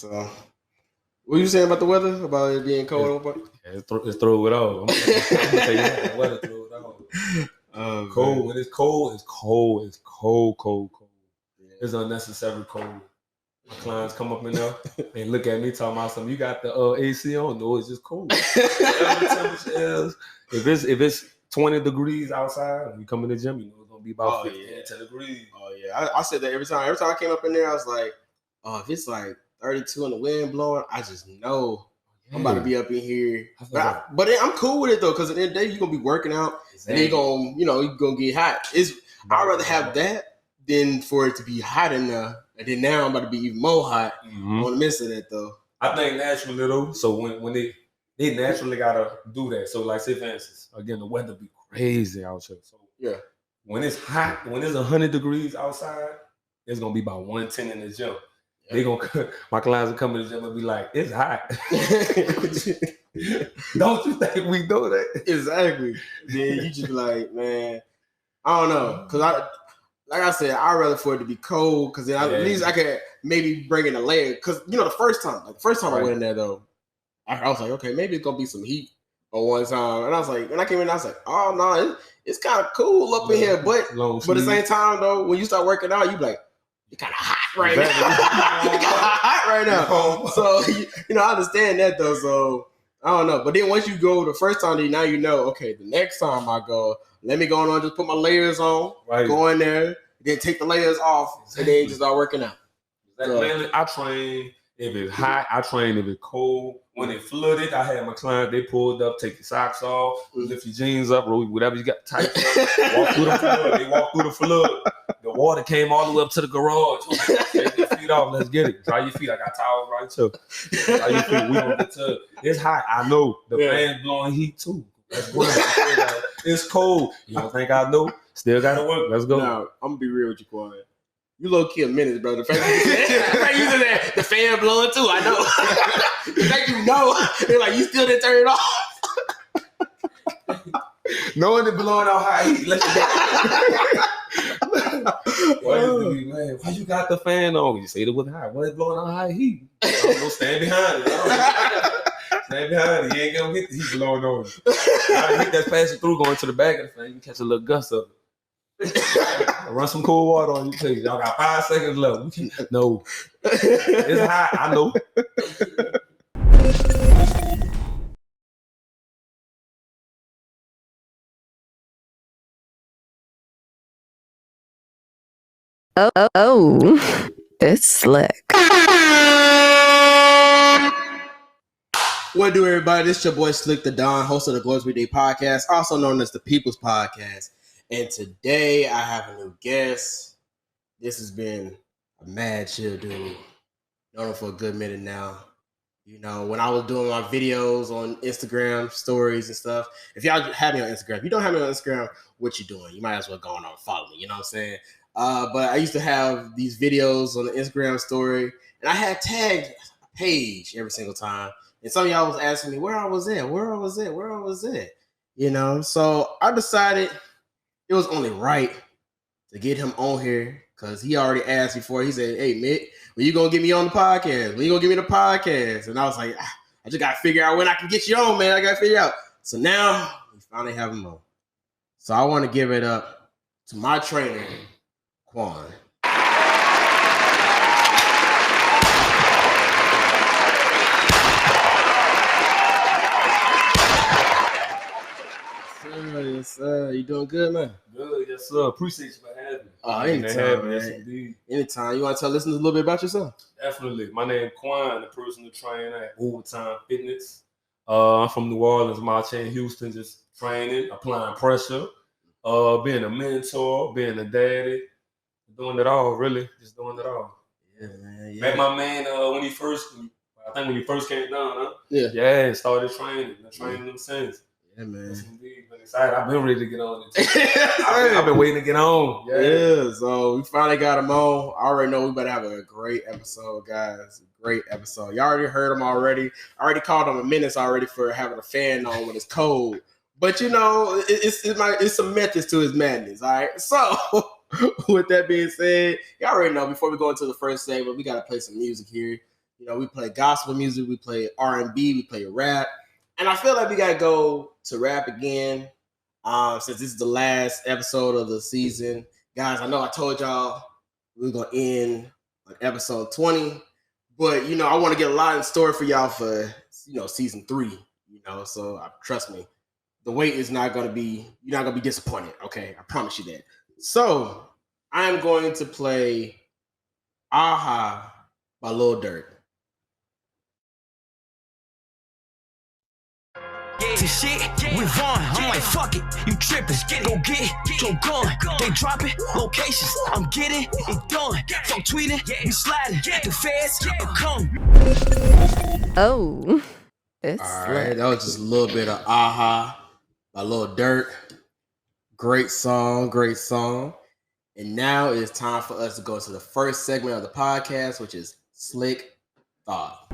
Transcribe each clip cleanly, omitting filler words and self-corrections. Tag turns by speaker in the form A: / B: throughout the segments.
A: So, what you saying about the weather? About it being cold?
B: It's throw it off. I'm gonna tell you that. The weather throw it off. Cold. Man. When it's cold, it's cold. It's cold. Yeah. It's unnecessary cold. My clients come up in there and look at me talking about something. You got the AC on? No, it's just cold. Whatever the temperature is. If it's 20 degrees outside, when you come in the gym, you know it's gonna be about 10 degrees.
A: Oh yeah, I said that every time. Every time I came up in there, I was like, oh, if it's like 32 and the wind blowing, I just know I'm about to be up in here. But I'm cool with it though, because at the end of the day, you're gonna be working out, and then you're gonna get hot. I'd rather have that than for it to be hot in there, and then now I'm about to be even more hot. I want to miss it though.
B: I think naturally though. So when they naturally gotta do that. So like say for instance, again the weather be crazy out here. So
A: yeah,
B: when it's hot, when it's 100 degrees outside, it's gonna be about 110 in the gym. They my clients will come in the gym and be like, "It's hot." Don't you think we do that?
A: Exactly. Then you just be like, man, I don't know, because like I said, I'd rather for it to be cold, because then at least I could maybe bring in a layer. Because the first time I went in there though, I was like, okay, maybe it's gonna be some heat on one time, and I was like, when I came in, I was like, oh no, it's kind of cool up in here, but at the same time though, when you start working out, you be like, you're kind of hot right now. You're kind of hot right now. So I understand that though. So I don't know, but then once you go the first time, now you know, okay, the next time I go, let me go on, just put my layers on, go in there, then take the layers off, and then just start working out.
B: Mainly, I train if it's hot. I train if it's cold. When it flooded, I had my client, they pulled up, take your socks off, lift your jeans up, roll whatever you got tight. Walk through the flood. They walk through the flood. The water came all the way up to the garage. Take your feet off. Let's get it. Dry your feet. I got towels right too. Dry your feet. We gonna get to it. It's hot. I know. The fan's blowing heat too. That's great. It's cold. You don't think I know? Still gotta work. Let's go.
A: Now, I'm gonna be real with you, Quann. You low key a minute, bro. The fact you said that, the fan blowing too, I know. The fact they're like, you still didn't turn it off.
B: Knowing it blowing out high heat, let why you got the fan on? You say it was high. Why it's blowing out high heat? Don't stand behind it. Stand behind it. You ain't gonna get the heat blowing on you. The heat that's passing through going to the back of the fan, you can catch a little gust of it. Run some cold water on you, please. Y'all got 5 seconds left. No. It's hot. I know.
C: Oh, it's Slxck.
A: What do everybody? This is your boy Slxck the Don, host of the Weekday podcast, also known as the People's Podcast. And today I have a new guest. This has been a mad chill dude. Known him for a good minute now. When I was doing my videos on Instagram stories and stuff. If y'all have me on Instagram, if you don't have me on Instagram, what you doing? You might as well go on and follow me. You know what I'm saying? But I used to have these videos on the Instagram story, and I had tagged a page every single time. And some of y'all was asking me where I was at. So I decided it was only right to get him on here, because he already asked before. He said, hey, Mick, when you going to get me on the podcast? When you going to give me the podcast? And I was like, I just got to figure out when I can get you on, man. I got to figure out. So now we finally have him on. So I want to give it up to my trainer, Quann. Yes, sir. You doing good, man?
B: Good, yes, sir. Appreciate you for having me.
A: Anytime, man.
B: Yes, indeed.
A: Anytime. You want to tell listeners a little bit about yourself?
B: Definitely. My name is Quann, the personal trainer at Overtime Fitness. I'm from New Orleans, Martin, Houston, just training, applying pressure, being a mentor, being a daddy, doing it all, really. Just doing it all.
A: Yeah, man. Yeah.
B: Met my man when he first came down, huh?
A: Yeah.
B: Yeah, started training. Been training him since.
A: Yeah, man.
B: Yes, indeed. Been excited. I've been ready to get on it. I've been waiting to get on.
A: Yeah, so we finally got him on. I already know we better have a great episode, guys. Great episode. Y'all already heard him already. I already called him a menace already for having a fan on when it's cold. But it's some methods to his madness, all right? So with that being said, y'all already know before we go into the first segment, we gotta play some music here. You know, we play gospel music, we play R&B, we play rap. And I feel like we got to go to rap again since this is the last episode of the season. Guys, I know I told y'all we were going to end on episode 20. But, you know, I want to get a lot in store for y'all for, you know, season 3. You know, so trust me, the wait is not going to be, you're not going to be disappointed. Okay, I promise you that. So I'm going to play Aha by Lil Durk.
C: Yeah, shit, we run. I'm like, fuck it, you trippin'. Go get your gun. They dropping locations. I'm getting it done. Fuck tweeting, we sliding. The feds are coming.
D: Oh, it's
A: all right. That was just a little bit of Aha by Lil Durk. Great song, great song. And now it's time for us to go to the first segment of the podcast, which is Slxck Thought.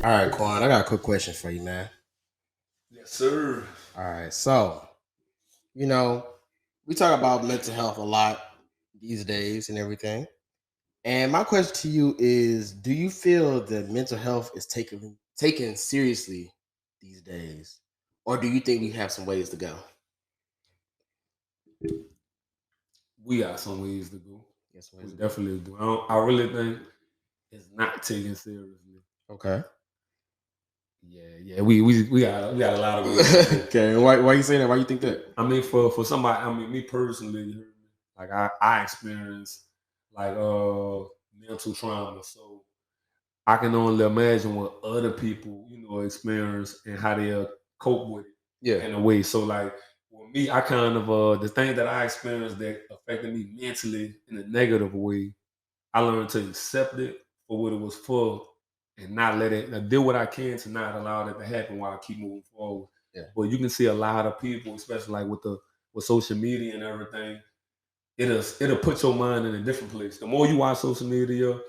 A: All right, Quann, I got a quick question for you, man.
B: Yes, sir.
A: All right, so, you know, we talk about mental health a lot these days and everything. And my question to you is, do you feel that mental health is taken seriously these days? Or do you think we have some ways to go?
B: We got some ways to go.
A: Yes,
B: we definitely do. I really think it's not taken seriously.
A: Okay.
B: Yeah. We got a lot of ways.
A: Okay. And why you saying that? Why you think that?
B: I mean, for somebody, I mean, me personally, like I experienced like mental trauma, so I can only imagine what other people, you know, experience and how they cope with it.
A: Yeah.
B: In a way. So like with me, I kind of the thing that I experienced that affected me mentally in a negative way, I learned to accept it for what it was for and not let it, do what I can to not allow that to happen while I keep moving forward.
A: Yeah.
B: But you can see a lot of people, especially like with social media and everything, it'll put your mind in a different place. The more you watch social media,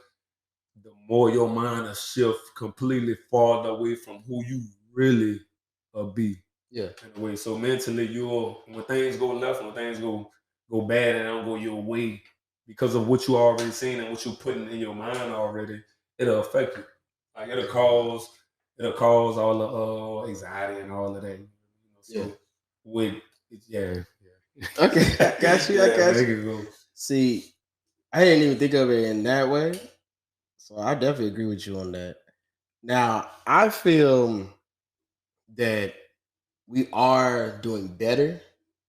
B: the more your mind will shift completely farther away from who you really be.
A: Yeah.
B: In a way. So mentally, when things go left, when things go bad and don't go your way because of what you already seen and what you putting in your mind already, it'll affect you. Like it'll cause all the anxiety and all of that. You know, so
A: Okay, I got you. I got you. See, I didn't even think of it in that way. So I definitely agree with you on that. Now, I feel that we are doing better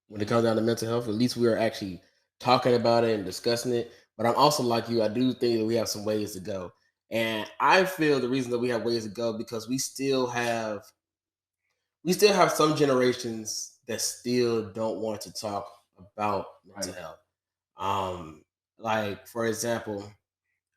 A: when it comes down to mental health. At least we are actually talking about it and discussing it. But I'm also like you. I do think that we have some ways to go. And I feel the reason that we have ways to go because we still have some generations that still don't want to talk about mental health. Like for example,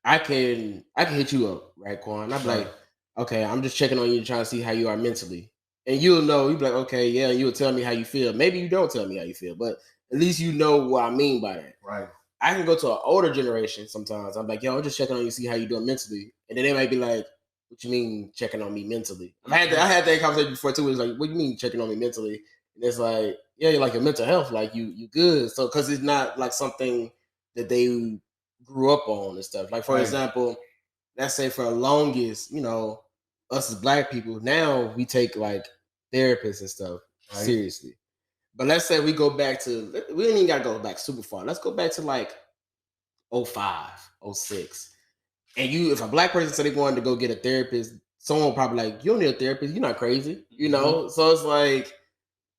A: I can hit you up, right, Quann? I'd be like, okay, I'm just checking on you, trying to see how you are mentally. And you'll know, you'll be like, okay, yeah, you'll tell me how you feel. Maybe you don't tell me how you feel, but at least you know what I mean by that.
B: Right.
A: I can go to an older generation sometimes. I'm like, yo, I'm just checking on you, see how you doing mentally. And then they might be like, what you mean checking on me mentally? I had that conversation before too. It was like, what do you mean checking on me mentally? And it's like, yeah, you're like your mental health, like you good. So because it's not like something that they grew up on and stuff. Like for example, let's say for the longest, you know, us as Black people, now we take like therapists and stuff seriously. But let's say we go back to, we don't even gotta go back super far. Let's go back to like 05, 06. And if a Black person said they wanted to go get a therapist, someone will probably like, you don't need a therapist, you're not crazy, you know? So it's like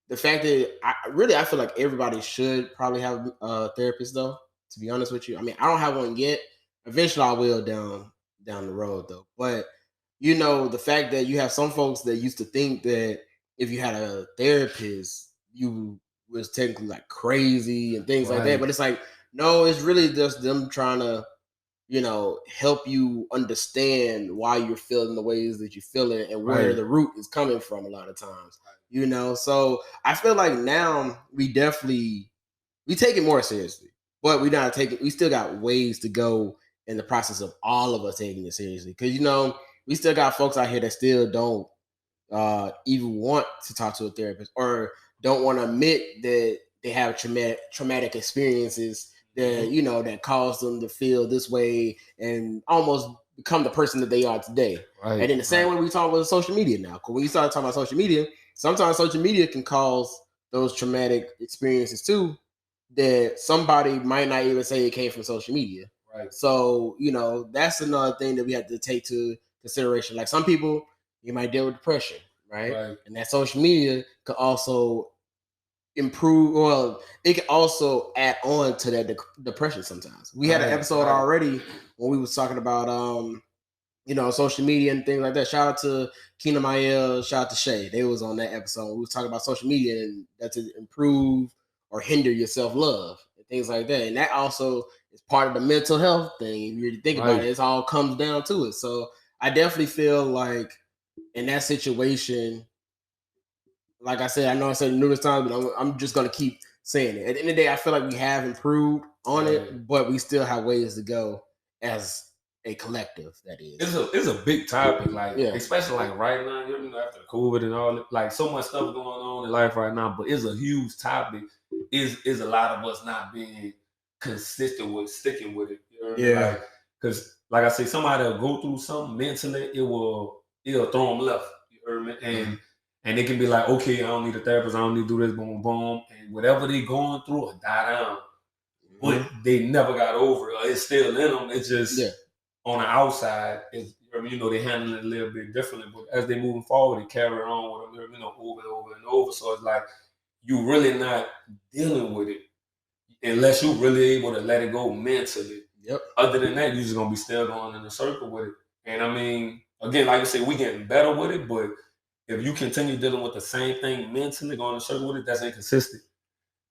A: the fact that I feel like everybody should probably have a therapist though, to be honest with you. I mean, I don't have one yet. Eventually I will down the road though. But you know, the fact that you have some folks that used to think that if you had a therapist, you was technically like crazy and things like that. But it's like, no, it's really just them trying to, you know, help you understand why you're feeling the ways that you feel it and where the root is coming from a lot of times. You know, so I feel like now we take it more seriously, but we still got ways to go in the process of all of us taking it seriously. Cause you know, we still got folks out here that still don't even want to talk to a therapist or don't want to admit that they have traumatic experiences that, you know, that cause them to feel this way and almost become the person that they are today.
B: Right.
A: And in the same way we talk about social media now, because when you start talking about social media, sometimes social media can cause those traumatic experiences too, that somebody might not even say it came from social media.
B: Right.
A: So, you know, that's another thing that we have to take to consideration. Like some people, you might deal with depression, right? And that social media could also improve, well, it can also add on to that depression sometimes. We had an episode already when we was talking about you know, social media and things like that. Shout out to Keena Mayel, shout out to Shay. They was on that episode. We was talking about social media and that to improve or hinder your self-love and things like that. And that also is part of the mental health thing. If you really think about it, it all comes down to it. So I definitely feel like in that situation, like I said, I know I said it numerous times, but I'm just gonna keep saying it. At the end of the day, I feel like we have improved on it, but we still have ways to go as a collective. That is,
B: it's a big topic, like especially like right now, you know, after COVID and all, like so much stuff going on in life right now. But it's a huge topic. Is a lot of us not being consistent with sticking with it. You know what I mean? Like, because like I say, somebody will go through something mentally, it'll throw them left. You heard me? And they can be like, okay, I don't need a therapist, I don't need to do this, boom, boom, and whatever they going through will die down. But they never got over it. It's still in them. It's just on the outside, you know, they handle it a little bit differently. But as they moving forward, they carry on with them, you know, over and over and over. So it's like you really not dealing with it unless you really able to let it go mentally. Other than that, you're just gonna be still going in a circle with it. And I mean, again, like I said, we getting better with it, but if you continue dealing with the same thing mentally, going in a circle with it, that's inconsistent.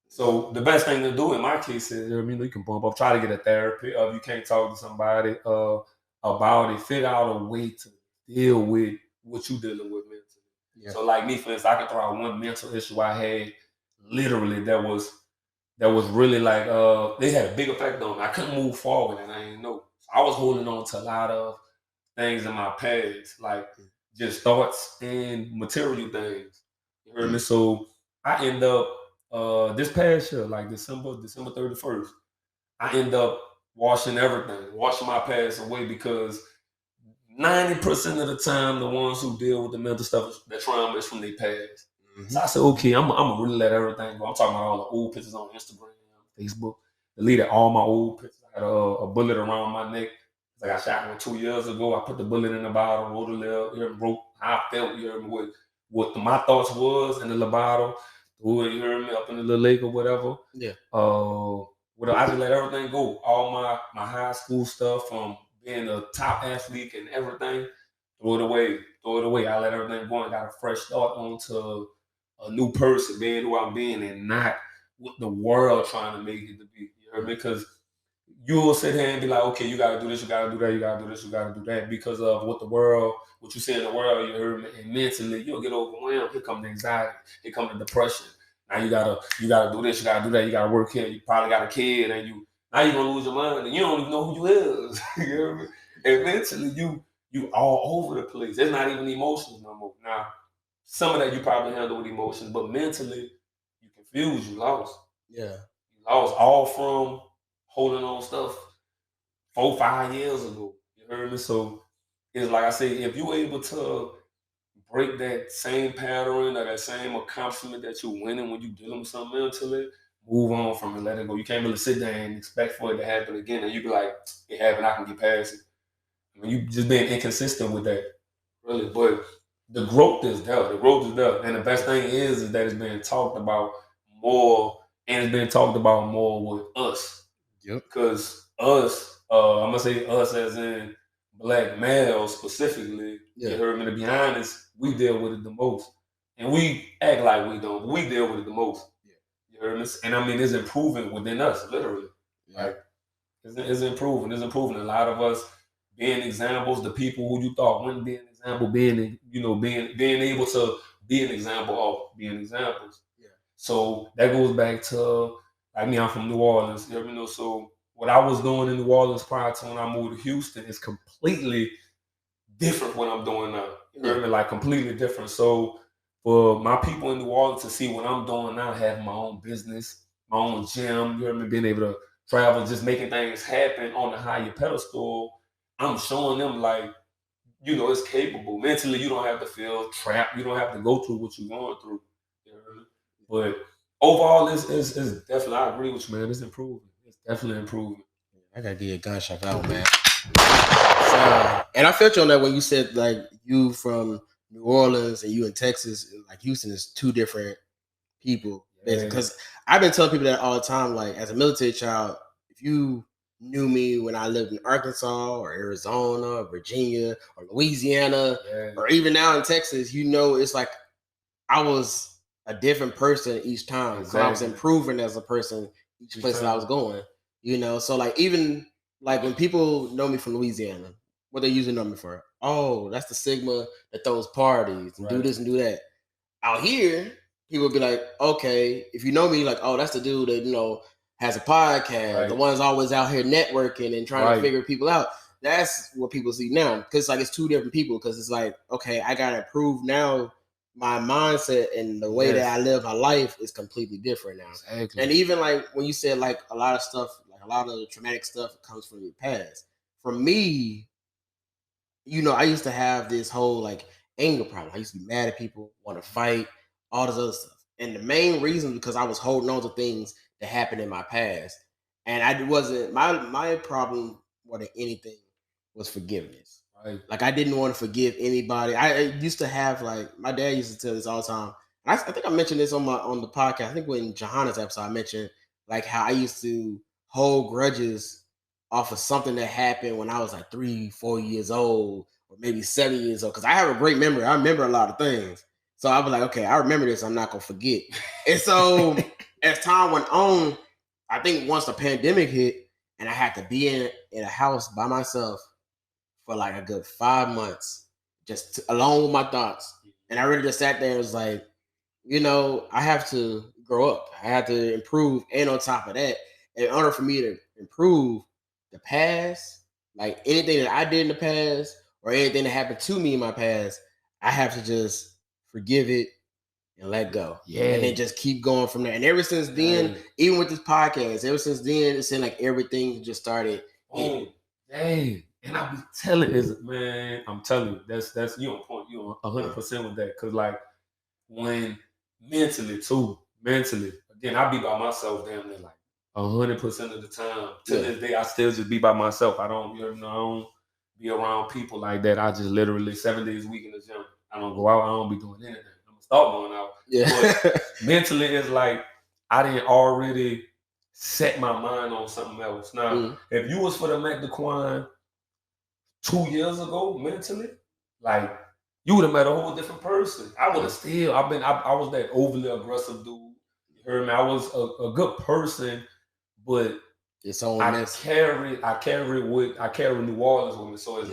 B: So the best thing to do in my case is, you know, you can bump up, try to get a therapy. If you can't talk to somebody about it, figure out a way to deal with what you're dealing with mentally. So like me, for instance, I can throw out one mental issue I had literally that was really like, they had a big effect on me. I couldn't move forward and I didn't know. So I was holding on to a lot of things in my past, like just thoughts and material things. You heard me? So I end up this past year, like December 31st, I end up washing my past away, because 90% of the time, the ones who deal with the mental stuff, the trauma is from their past. So I said, okay, I'm gonna really let everything go. I'm talking about all the old pictures on Instagram, Facebook. Deleted all my old pictures. I had a bullet around my neck. I got shot one 2 years ago. I put the bullet in the bottle, wrote a little, wrote how I felt, you heard me, what my thoughts was in the little bottle, threw it, you heard me, up in the little lake or whatever. I just let everything go. All my high school stuff, from being a top athlete and everything, throw it away. I let everything go and got a fresh start onto a new person, being who I'm being, and not what the world trying to make it to be. You heard me? Because you will sit here and be like, okay, you got to do this, you got to do that, you got to do this, you got to do that, because of what you see in the world, you heard me, and mentally, you'll get overwhelmed. Here comes the anxiety, here comes the depression. Now you gotta do this, you gotta do that, you gotta work here, you probably got a kid, and now you're gonna lose your mind, and you don't even know who you is. You hear me? And mentally, you all over the place. It's not even emotions no more. Now, some of that you probably handle with emotions, but mentally, you confused, you lost. You lost, all from holding on stuff 4-5 years ago. You heard me? So it's like I say, if you're able to break that same pattern or that same accomplishment that you're winning when you're dealing with something mentally, move on from it, let it go. You can't really sit there and expect for it to happen again, and you be like, it happened, I can get past it. I mean, you just being inconsistent with that, really. But the growth is there. And the best thing is that it's being talked about more, and it's being talked about more with us. Because us, I'm gonna say us as in Black males specifically, you heard me, to be honest, we deal with it the most. And we act like we don't, but we deal with it the most. You heard me? And I mean, it's improving within us, literally. Like, it's improving. It's improving. A lot of us being examples, the people who you thought wouldn't be an example, being able to be an example of being examples. So that goes back to, like me, I'm from New Orleans, you know, so what I was doing in New Orleans prior to when I moved to Houston is completely different what I'm doing now. You heard me? Like completely different. So for my people in New Orleans to see what I'm doing now, having my own business, my own gym, you know what I mean, being able to travel, just making things happen on a higher pedestal. I'm showing them like, you know, it's capable. Mentally, you don't have to feel trapped. You don't have to go through what you're going through. You know what I mean? But overall, it's definitely, I agree with you, man. It's improving. It's definitely improving.
A: I gotta give you a gunshot out, man. So, and I felt you on that when you said like you from New Orleans and you in Texas, like Houston is two different people. Because I've been telling people that all the time. Like as a military child, if you knew me when I lived in Arkansas or Arizona or Virginia or Louisiana or even now in Texas, you know, it's like I was a different person each time. Exactly. I was improving as a person each place that I was going. You know, so like even like when people know me from Louisiana, what they usually know me for? Oh, that's the Sigma that throws parties and do this and do that. Out here, people would be like, okay, if you know me, like, oh, that's the dude that, you know, has a podcast, the one's always out here networking and trying to figure people out. That's what people see now. Because like it's two different people. Because it's like, okay, I gotta improve now. My mindset and the way that I live my life is completely different now. Exactly. And even like when you said like a lot of stuff, like a lot of the traumatic stuff comes from your past. For me, you know, I used to have this whole like anger problem. I used to be mad at people, want to fight, all this other stuff. And the main reason because I was holding on to things that happened in my past. And I wasn't my problem more than anything was forgiveness. Right. Like I didn't want to forgive anybody. I used to have like my dad used to tell this all the time. I think I mentioned this on the podcast. I think when Johanna's episode I mentioned like how I used to hold grudges off of something that happened when I was like 3-4 years old or maybe 7 years old. Because I have a great memory. I remember a lot of things. So I was like, okay, I remember this. I'm not gonna forget. And so as time went on, I think once the pandemic hit and I had to be in a house by myself for like a good 5 months, just alone with my thoughts. And I really just sat there and was like, you know, I have to grow up. I have to improve. And on top of that, in order for me to improve the past, like anything that I did in the past or anything that happened to me in my past, I have to just forgive it and let go. Yeah. And then just keep going from there. And ever since then, even with this podcast, ever since then, it seemed like everything just started.
B: Dang. And I be telling man, I'm telling you, that's you on point. You on 100% with that. Cause like when mentally, again, I be by myself damn near like 100% of the time. To this day, I still just be by myself. I don't, you know, I don't be around people like that. I just literally 7 days a week in the gym. I don't go out. I don't be doing anything. I'm gonna start going out. Yeah. But mentally, it's like I didn't already set my mind on something else. Now, if you was for the Slxck and Quann 2 years ago, mentally, like you would have met a whole different person. I would have still. I was that overly aggressive dude. You heard me? I was a good person, but
A: it's on
B: I carry New Orleans with me. So it's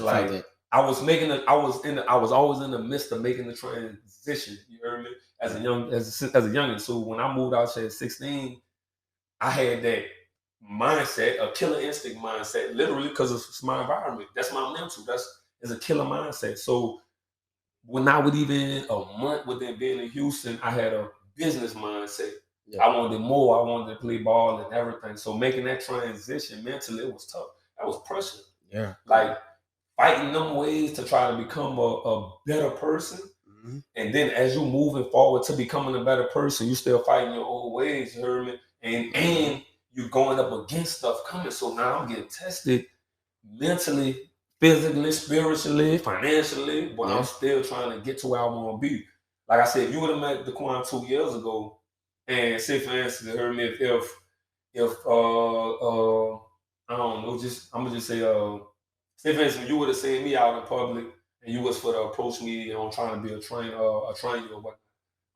B: like I was always in the midst of making the transition. You heard me? As a youngin'. So when I moved out here at 16, I had that mindset, a killer instinct mindset, literally because it's my environment. That's my mental. It's a killer mindset. So when I would even a month within being in Houston, I had a business mindset. Yeah. I wanted more. I wanted to play ball and everything. So making that transition mentally, it was tough. That was pressure. Yeah. Like fighting them ways to try to become a better person. Mm-hmm. And then as you're moving forward to becoming a better person, you still fighting your old ways, you heard me? And you're going up against stuff coming. So now I'm getting tested mentally, physically, spiritually, financially, but I'm still trying to get to where I want to be. Like I said, if you would have met the Quann 2 years ago, and say for instance, you heard me, if I don't know, I'm gonna just say, say for instance, you would have seen me out in public and you was for to approach me on trying to be a trainer or what,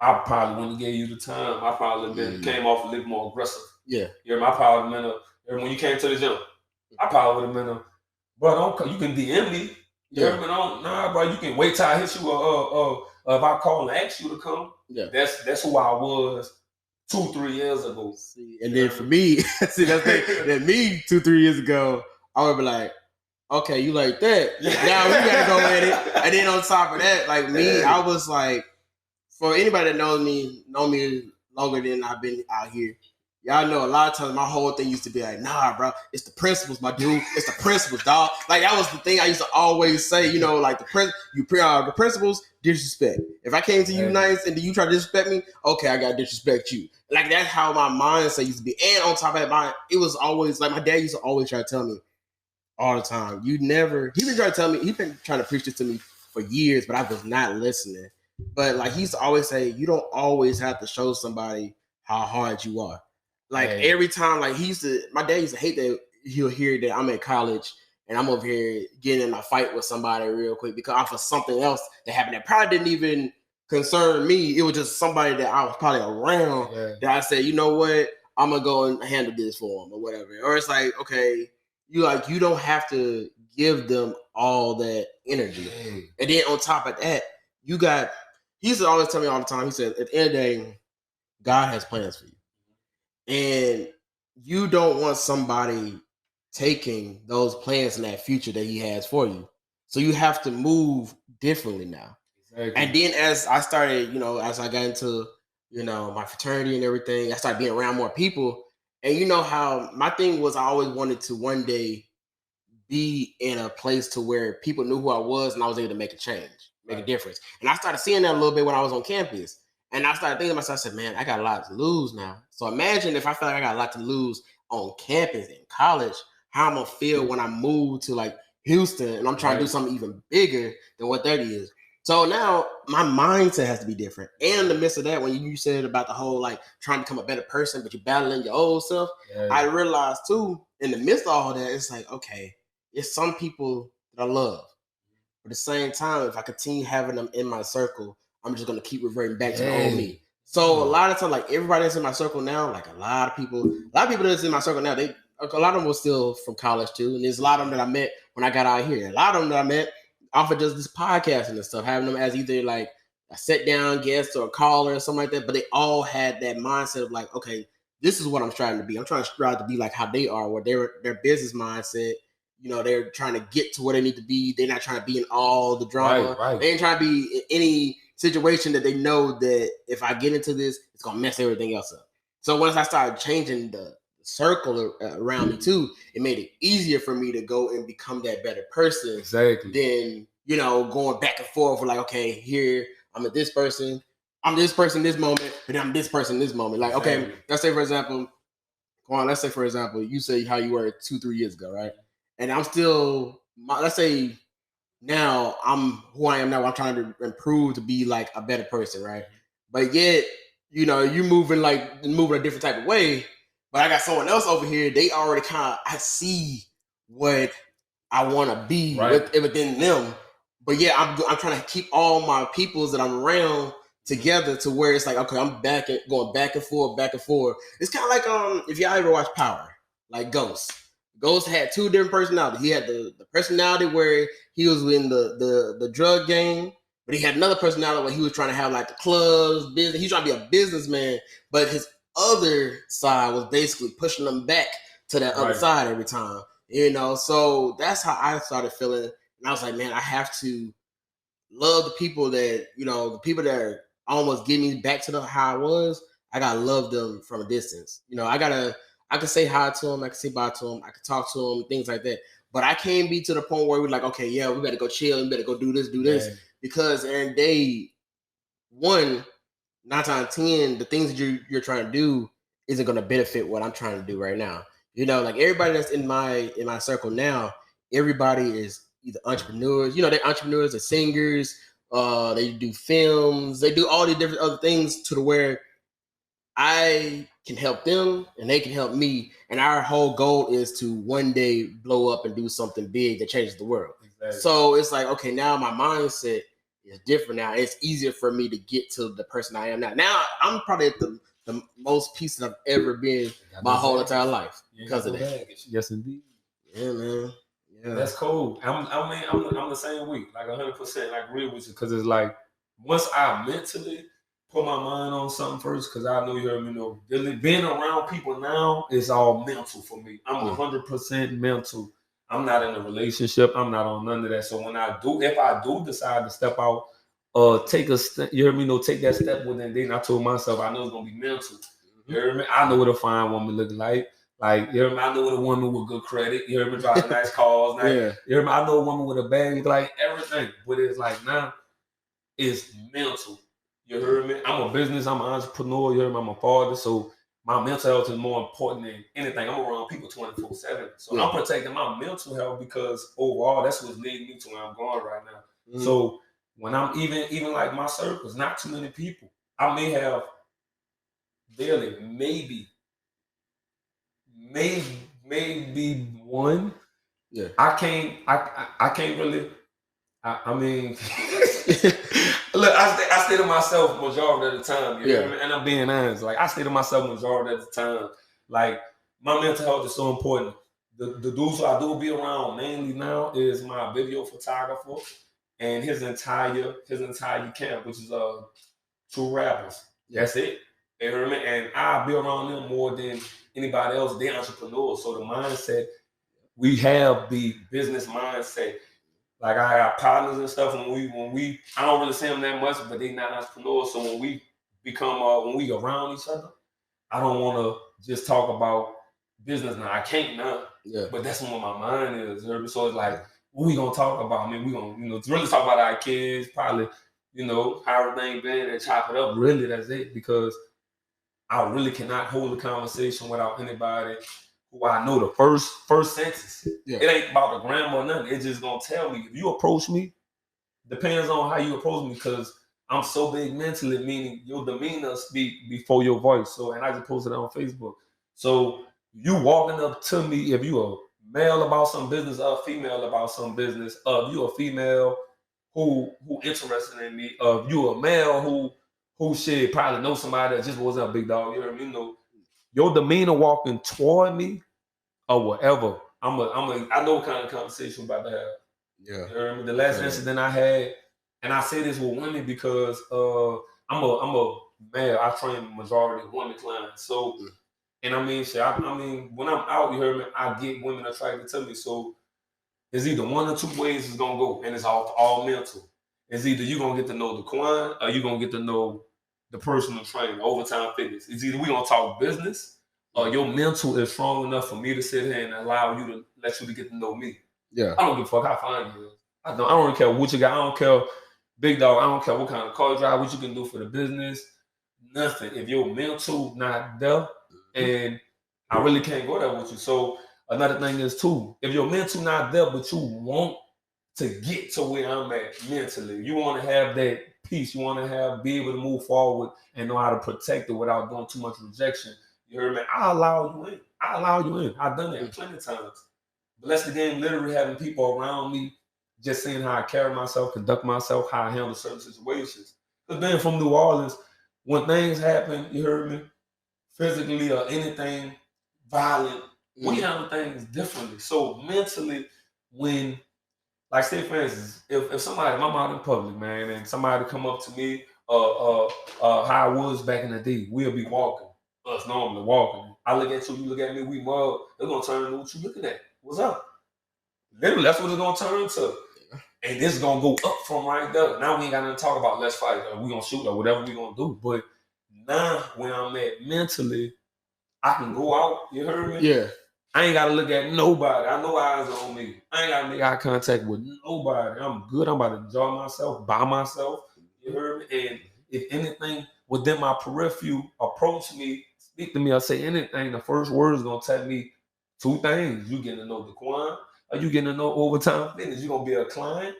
B: I probably wouldn't have gave you the time. I probably came off a little more aggressive. Yeah. You know, I probably been when you came to the gym, I probably would have been bro, you can DM me. You ever been on? Nah, bro, you can wait till I hit you if I call and ask you to come. Yeah. That's who I was 2-3 years ago.
A: See, and then for me, that's that me 2-3 years ago, I would be like, okay, you like that. Now we gotta go at it. And then on top of that, like me, I was like, for anybody that know me longer than I've been out here, y'all know a lot of times my whole thing used to be like, nah, bro, it's the principles, my dude. It's the principles, dog. Like that was the thing I used to always say, you know, like the principles, disrespect. If I came to you nice and you try to disrespect me, okay, I gotta disrespect you. Like that's how my mindset used to be. And on top of that, it was always like my dad used to always try to tell me all the time, he been trying to tell me, he's been trying to preach this to me for years, but I was not listening. But like he used to always say, you don't always have to show somebody how hard you are. Like every time, like my dad used to hate that he'll hear that I'm in college and I'm over here getting in a fight with somebody real quick because off of something else that happened that probably didn't even concern me. It was just somebody that I was probably around that I said, you know what, I'm gonna go and handle this for him or whatever. Or it's like, okay, you don't have to give them all that energy. And then on top of that, he used to always tell me all the time, he said, at the end of the day, God has plans for you. And you don't want somebody taking those plans in that future that he has for you. So you have to move differently now. Exactly. And then as I started, as I got into, my fraternity and everything, I started being around more people. And you know how my thing was, I always wanted to one day be in a place to where people knew who I was and I was able to make a change, make a difference. And I started seeing that a little bit when I was on campus. And I started thinking to myself, I said, man, I got a lot to lose now. So imagine if I feel like I got a lot to lose on campus in college, how I'm going to feel when I move to like Houston and I'm trying to do something even bigger than what that is. So now my mindset has to be different. And in the midst of that, when you said about the whole like trying to become a better person, but you're battling your old self, I realized too, in the midst of all that, it's like, okay, it's some people that I love. But at the same time, if I continue having them in my circle, I'm just going to keep reverting back to the old me. So a lot of times, like everybody that's in my circle now, like a lot of people that's in my circle now, a lot of them were still from college too. And there's a lot of them that I met when I got out here. A lot of them that I met off of just this podcasting and stuff, having them as either like a sit down guest or a caller or something like that. But they all had that mindset of like, okay, this is what I'm striving to be. I'm trying to strive to be like how they are, where their business mindset, they're trying to get to where they need to be. They're not trying to be in all the drama. Right. They ain't trying to be in any situation that they know that if I get into this, it's going to mess everything else up. So once I started changing the circle around me too, it made it easier for me to go and become that better person.
B: Exactly.
A: Than, going back and forth with like, okay, here, I'm this person in this moment, but I'm this person in this moment. Like, okay, let's say for example, you say how you were 2-3 years ago, right? And I'm still, let's say now I'm who I am now. I'm trying to improve to be like a better person, right? But yet, you moving a different type of way. But I got someone else over here. They already I see what I want to be within them. But yeah, I'm trying to keep all my peoples that I'm around together to where it's like, okay, I'm going back and forth. It's kind of like if y'all ever watch Power, like Ghost. Ghost had two different personalities. He had the personality where he was in the drug game, but he had another personality where he was trying to have like the clubs, business. He was trying to be a businessman, but his other side was basically pushing him back to that other side every time. So that's how I started feeling. And I was like, man, I have to love the people that, the people that are almost getting me back to how I was. I gotta love them from a distance. I can say hi to them, I can say bye to them, I can talk to them, things like that. But I can't be to the point where we're like, okay, yeah, we better go chill, we better go do this. Because in day 1, 9 times out of 10, the things that you're trying to do isn't going to benefit what I'm trying to do right now. Like everybody that's in my circle now, everybody is either entrepreneurs. They're entrepreneurs, they're singers, they do films, they do all these different other things to the where I can help them and they can help me. And our whole goal is to one day blow up and do something big that changes the world. Exactly. So it's like, okay, now my mindset is different now. It's easier for me to get to the person I am now. Now I'm probably at the most peace that I've ever been my whole entire life because of that.
B: Yes, indeed.
A: Yeah, man. Yeah,
B: that's cool. I'm the same way, like 100%. I agree with you because it's like once I mentally put my mind on something first, because I know you heard me being around people now is all mental for me. I'm 100% mental. I'm not in a relationship. I'm not on none of that. So if I do decide to step out take a step. You heard me? No, take that step with it. Then I told myself, I know it's gonna be mental. You heard me? I know what a fine woman look like. Like, you heard me? I know what a woman with good credit. You heard me? Driving nice cars. Nice.
A: Yeah.
B: You heard me? I know a woman with a bag look like everything. But it's like now, it's mental. You heard me? I'm a business. I'm an entrepreneur. You heard me? I'm a father. So my mental health is more important than anything. I'm around people 24/7. So I'm protecting my mental health because overall, that's what's leading me to where I'm going right now. So when I'm even like my circles, not too many people. I may have barely, maybe one.
A: Yeah.
B: I can't really. I mean, look, I stay to myself majority of the time. You know what I mean? And I'm being honest. Like, I stay to myself majority of the time. Like, my mental health is so important. The dudes who I do be around mainly now is my video photographer and his entire camp, which is 2 rappers. That's it. You heard me? And I be around them more than anybody else. They're entrepreneurs. So the mindset, we have the business mindset. Like, I got partners and stuff. When we I don't really see them that much, but they not entrepreneurs. So when we become when we around each other, I don't want to just talk about business now. I can't now. Yeah. But that's what my mind is. So it's like, what we gonna talk about? I mean, we gonna really talk about our kids, probably how everything been and chop it up. Really, that's it. Because I really cannot hold a conversation without anybody who I know the first sentence. Yeah. It ain't about the grammar or nothing. It's just gonna tell me. If you approach me, depends on how you approach me, because I'm so big mentally, meaning your demeanor speak before your voice. So, and I just posted it on Facebook. So you walking up to me, if you a male about some business or a female about some business, if you a female who interested in me, if you a male who should probably know somebody that just wasn't a big dog, you know what I mean? Your demeanor walking toward me or whatever, I know what kind of conversation we're about to have. Yeah. You know what I mean? The last incident I had, and I say this with women because I'm a male. I train majority of women clients. So, and I mean, when I'm out, you heard me, I get women attracted to me. So it's either one or 2 ways it's gonna go, and it's all mental. It's either you gonna get to know the Quann or you gonna get to know the personal trainer, Overtime Fitness. It's either we gonna talk business or your mental is strong enough for me to sit here and allow you to let you to get to know me. Yeah. I don't give a fuck how fine you is. I don't really care what you got. I don't care, big dog. I don't care what kind of car you drive, what you can do for the business. Nothing. If your mental not there, and I really can't go there with you. So another thing is too, if your mental not there, but you want to get to where I'm at mentally, you want to have that peace. You want to be able to move forward and know how to protect it without doing too much rejection. You heard me? I allow you in. I've done that plenty of times. Bless the game, literally having people around me, just seeing how I carry myself, conduct myself, how I handle certain situations. Because being from New Orleans, when things happen, you heard me, physically or anything violent, we handle things differently. So mentally, when, like, say for instance, if I'm out in public, man, and somebody come up to me, how I was back in the day, we'll be walking. Us normally walking. I look at you, you look at me, we mug, it's gonna turn into what you looking at. What's up? Literally, that's what it's gonna turn to. And this is gonna go up from right there. Now we ain't got nothing to talk about, let's fight, or we gonna shoot, or whatever we gonna do. But now where I'm at mentally, I can go out, you heard me? Yeah. I ain't gotta look at nobody. I know eyes on me. I ain't gotta make eye contact with nobody. I'm good. I'm about to enjoy myself by myself. You heard me? And if anything within my peripheral approach me, speak to me, or say anything, the first word is gonna tell me 2 things. You getting to know the Quann, or you getting to know Overtime Fitness. You gonna be a client,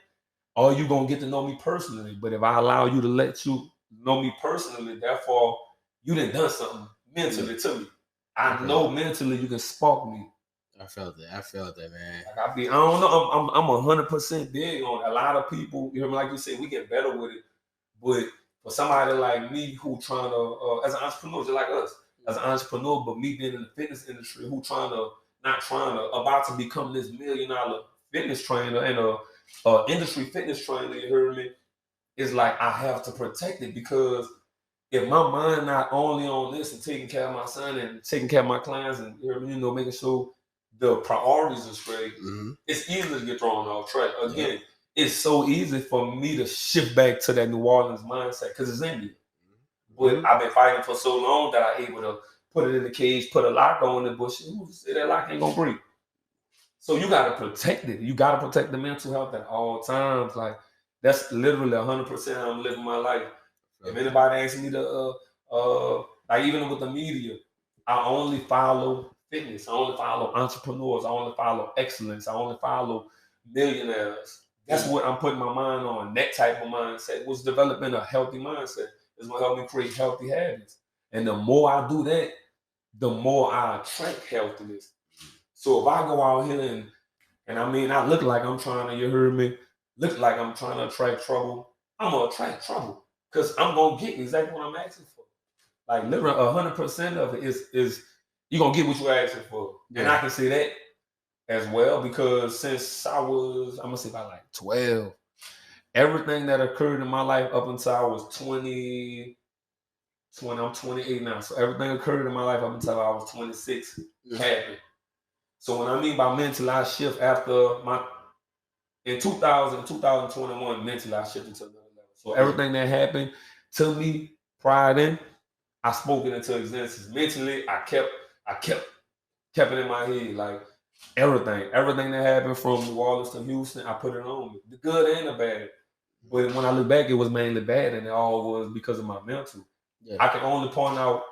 B: or you gonna get to know me personally. But if I allow you to let you know me personally, therefore you done something mentally to me. I know mentally you can spark me.
A: I felt that, man.
B: Like I don't know. I'm 100% big on it. A lot of people, you hear me, like you said, we get better with it. But for somebody like me who trying to, as an entrepreneur, just like us, as an entrepreneur, but me being in the fitness industry, about to become this $1 million fitness trainer and a industry fitness trainer, you heard me? It's like I have to protect it, because if my mind not only on this and taking care of my son and taking care of my clients and making sure the priorities are straight, it's easy to get thrown off track. Again, it's so easy for me to shift back to that New Orleans mindset because it's in me. But I've been fighting for so long that I'm able to put it in the cage, put a lock on it, but who say that lock ain't gonna break? So you gotta protect it. You gotta protect the mental health at all times. Like that's literally 100% how I'm living my life. If anybody asks me to, like even with the media, I only follow fitness. I only follow entrepreneurs. I only follow excellence. I only follow millionaires. That's what I'm putting my mind on. That type of mindset was developing a healthy mindset. It's gonna help me create healthy habits. And the more I do that, the more I attract healthiness. So if I go out here and I mean, I look like I'm trying to, you heard me, look like I'm trying to attract trouble, I'm going to attract trouble because I'm going to get exactly what I'm asking for. Like literally 100% of it is you're going to get what you're asking for. Yeah. And I can say that as well because since I was, I'm going to say about like 12, everything that occurred in my life up until I was 20, I'm 28 now. So everything occurred in my life up until I was 26 happened. So when I mean by mentally, I shift after in 2021, mentally, I shifted to another level. So everything that happened to me prior then, I spoke it into existence. Mentally, I kept it in my head. Like everything that happened from New Orleans to Houston, I put it on me. The good and the bad. But when I look back, it was mainly bad, and it all was because of my mental. Yeah. I can only point out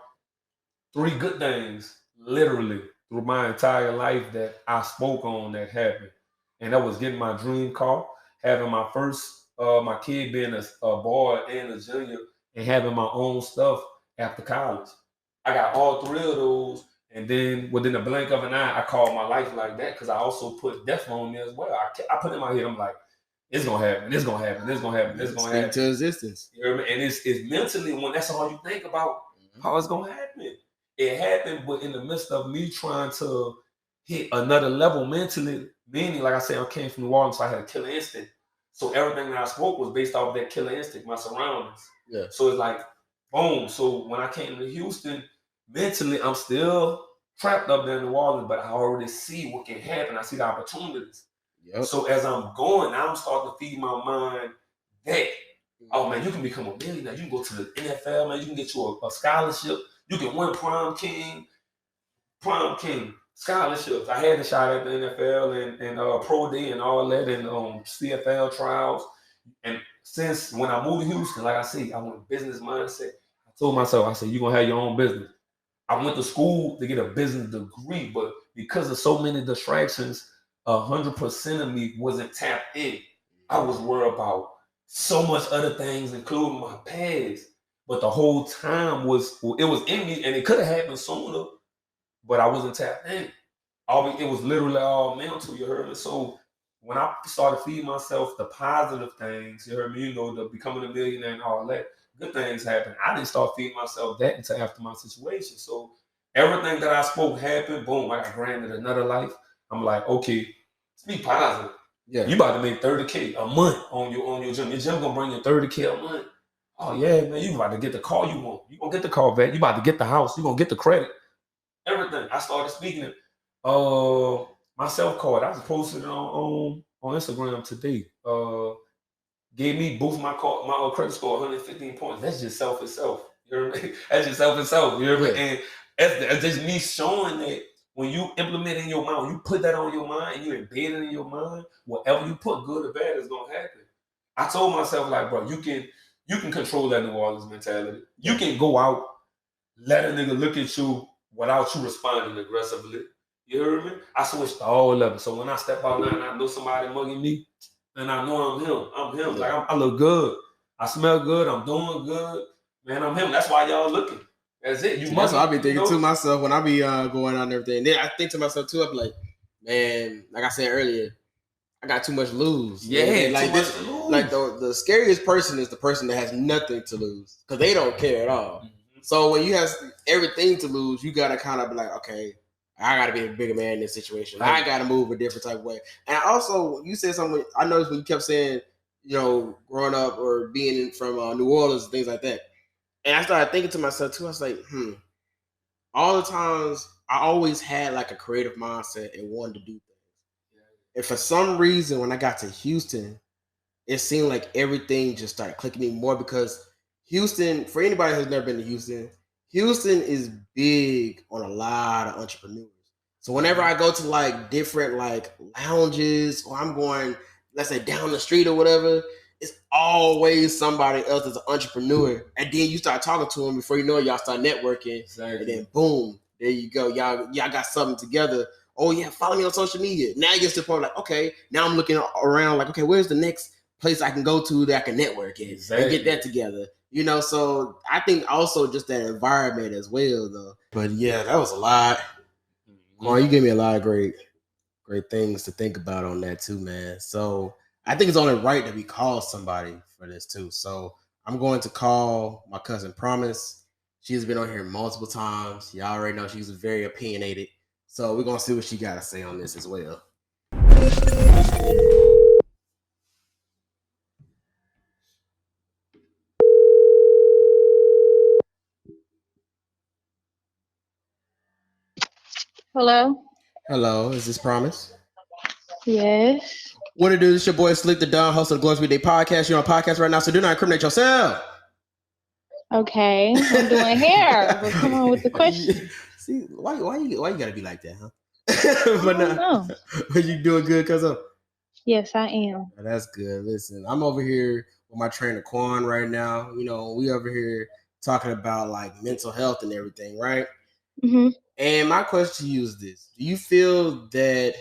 B: 3 good things, literally, through my entire life that I spoke on that happened. And that was getting my dream car, having my first, my kid being a boy and a junior, and having my own stuff after college. I got all 3 of those. And then within the blink of an eye, I called my life like that because I also put death on me as well. I put in my head, I'm like, it's going to happen, it's going to happen, it's going to happen, it's going to happen.
A: Into existence.
B: You know what I mean? And it's mentally, when that's all you think about, how it's going to happen. It happened, but in the midst of me trying to hit another level mentally, meaning, like I said, I came from New Orleans, so I had a killer instinct. So everything that I spoke was based off of that killer instinct, my surroundings. Yeah. So it's like, boom. So when I came to Houston, mentally, I'm still trapped up there in New Orleans, but I already see what can happen. I see the opportunities. Yep. So as I'm going, I'm starting to feed my mind that, oh man, you can become a millionaire. You can go to the NFL, man. You can get you a scholarship. You can win prom king scholarships. I had a shot at the NFL and pro day and all that and CFL trials. And since when I moved to Houston, like I said, I went with business mindset. I told myself, I said, you're going to have your own business. I went to school to get a business degree, but because of so many distractions, 100% of me wasn't tapped in. I was worried about so much other things, including my past. But the whole time it was in me, and it could have happened sooner, but I wasn't tapped in. It was literally all mental, you heard me? So when I started feeding myself the positive things, you heard me, you know, the becoming a millionaire and all that, good things happened. I didn't start feeding myself that until after my situation. So everything that I spoke happened, boom, I got granted another life. I'm like, okay, speak positive. Yeah. You about to make $30K a month on your gym. Your gym gonna bring you $30K a month. Oh yeah, man, you about to get the car you want. You gonna get the car back. You about to get the house. You gonna get the credit. Everything. I started speaking it. My self card. I just posted it on Instagram today. Gave me boost my credit score 115 points. That's just self itself. You know what I mean? That's just self itself. You know what I mean? And that's just me showing that when you implement in your mind, when you put that on your mind and you embed it in your mind, whatever you put, good or bad, is gonna happen. I told myself, like, bro, you can control that New Orleans mentality. You can go out, let a nigga look at you without you responding aggressively. You heard me? I switched to all of it. So when I step out now and I know somebody mugging me, and I know I'm him. I'm him. Like I look good. I smell good. I'm doing good. Man, I'm him. That's why y'all looking. That's it.
A: That's what I be thinking to myself when I be going out and everything. Then I think to myself too, I be like, man, like I said earlier, I got too much to lose.
B: Yeah,
A: like
B: too much to lose.
A: Like the scariest person is the person that has nothing to lose because they don't care at all. Mm-hmm. So when you have everything to lose, you gotta kind of be like, okay, I gotta be a bigger man in this situation. I gotta move a different type of way. And also, you said something. I noticed when you kept saying, you know, growing up or being from New Orleans and things like that. And I started thinking to myself too. I was like, all the times I always had like a creative mindset and wanted to do things. And for some reason, when I got to Houston, it seemed like everything just started clicking even more because Houston, for anybody who's never been to Houston, Houston is big on a lot of entrepreneurs. So whenever I go to like different like lounges or I'm going, let's say down the street or whatever, it's always somebody else that's an entrepreneur. And then you start talking to them before you know it, y'all start networking. Exactly. And then boom, there you go. Y'all got something together. Oh yeah, follow me on social media. Now you get to the point like, okay, now I'm looking around like, okay, where's the next place I can go to that I can network in and get that together? You know, so I think also just that environment as well, though. But yeah, that was a lot. Quann, you gave me a lot of great things to think about on that too, man. So I think it's only right that we call somebody for this too. So I'm going to call my cousin Promise. She's been on here multiple times. Y'all already know she's very opinionated. So we're gonna see what she got to say on this as well.
D: Hello?
A: Hello, is this Promise?
D: Yes.
A: What it do? It's your boy Slxck the Don, host of the Weekday podcast. You're on a podcast right now, so do not incriminate yourself.
D: Okay, I'm doing hair. But come on with the question.
A: See, why you gotta be like that, huh? But
D: no.
A: Are you doing good, cousin?
D: Yes, I am.
A: That's good. Listen, I'm over here with my trainer Quann right now. You know, we over here talking about like mental health and everything, right?
D: Mm-hmm.
A: And my question to you is this: do you feel that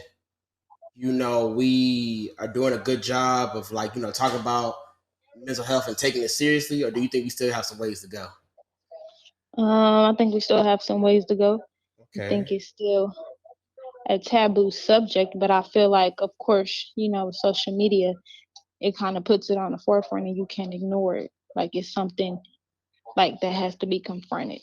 A: we are doing a good job of like talking about mental health and taking it seriously, or do you think we still have some ways to go?
D: I think we still have some ways to go. Okay. I think it's still a taboo subject, but I feel like, of course, social media, it kind of puts it on the forefront and you can't ignore it. Like it's something like that has to be confronted.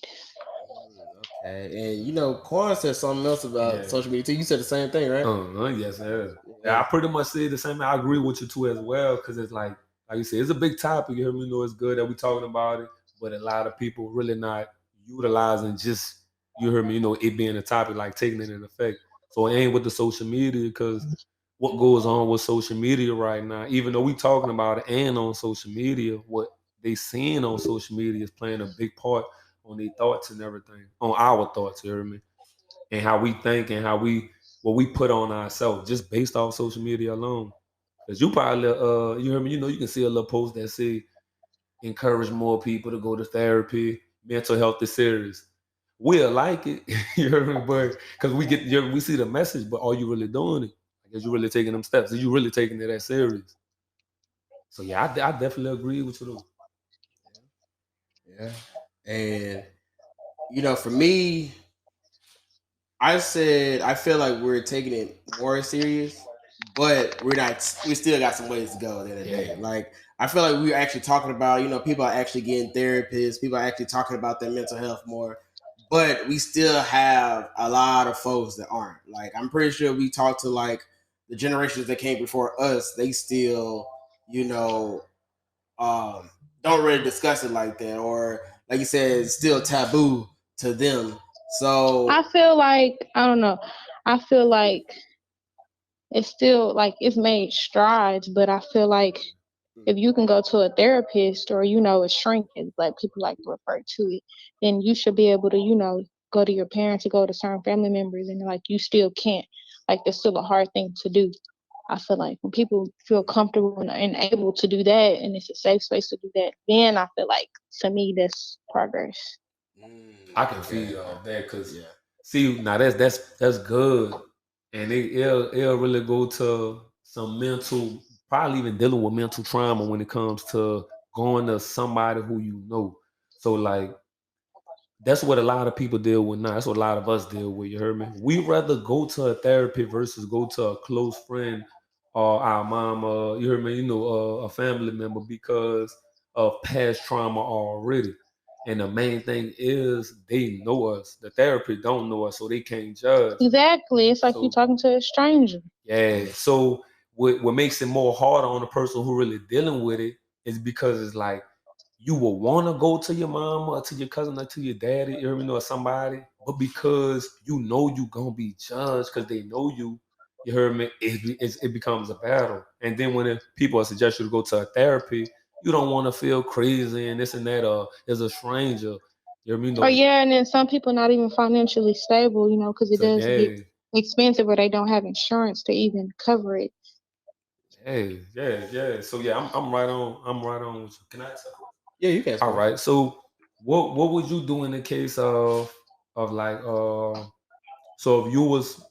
A: Okay, and Quann said something else about social media too. You said the same thing, right?
B: Yes, I pretty much say the same. I agree with you too as well, because it's like you said, it's a big topic. You hear me? It's good that we're talking about it, but a lot of people really not utilizing just it being a topic, like taking it in effect. So it ain't with the social media, because what goes on with social media right now, even though we talking about it and on social media, what they seeing on social media is playing a big part on their thoughts and everything, on our thoughts, you hear me? And how we think and what we put on ourselves just based off social media alone. Because you probably, you hear me? You can see a little post that say, encourage more people to go to therapy, mental health is serious. We'll like it, you hear me? But because we see the message, but are you really doing it? Like, are you really taking them steps? Are you really taking it that serious? So yeah, I definitely agree with you though.
A: Yeah. And for me, I feel like we're taking it more serious, but we still got some ways to go at the end of the day. Like I feel like we're actually talking about, people are actually getting therapists, people are actually talking about their mental health more, but we still have a lot of folks that aren't. Like I'm pretty sure we talk to like the generations that came before us, they still, don't really discuss it like that, or like you said, it's still taboo to them. So
D: I feel like, I don't know. I feel like it's still like it's made strides, but I feel like if you can go to a therapist or a shrink, as like people like to refer to it, then you should be able to go to your parents or go to certain family members, and like you still can't. Like that's still a hard thing to do. I feel like when people feel comfortable and able to do that, and it's a safe space to do that, then I feel like to me that's progress.
B: I can feel all that, because see, now that's good, and it'll really go to some mental, probably even dealing with mental trauma when it comes to going to somebody who you know. So like that's what a lot of people deal with now. That's what a lot of us deal with. You heard me? We rather go to a therapy versus go to a close friend or our mama. You heard me? A family member, because of past trauma already. And the main thing is they know us. The therapy don't know us, so they can't judge.
D: Exactly. It's like you're talking to a stranger.
B: Yeah. So what makes it more harder on the person who really dealing with it is because it's like you will want to go to your mama or to your cousin or to your daddy, or somebody, but because you know you gonna be judged because they know you, you heard me, it becomes a battle. And then when people suggest you to go to a therapy, you don't want to feel crazy and this and that, or as a stranger. You know what I mean?
D: Or yeah, and then some people not even financially stable, because it does get expensive, or they don't have insurance to even cover it.
B: Yeah. So yeah, I'm right on with you. Can I ask a question?
A: Yeah, you can.
B: All right. So what would you do in the case of like so if you was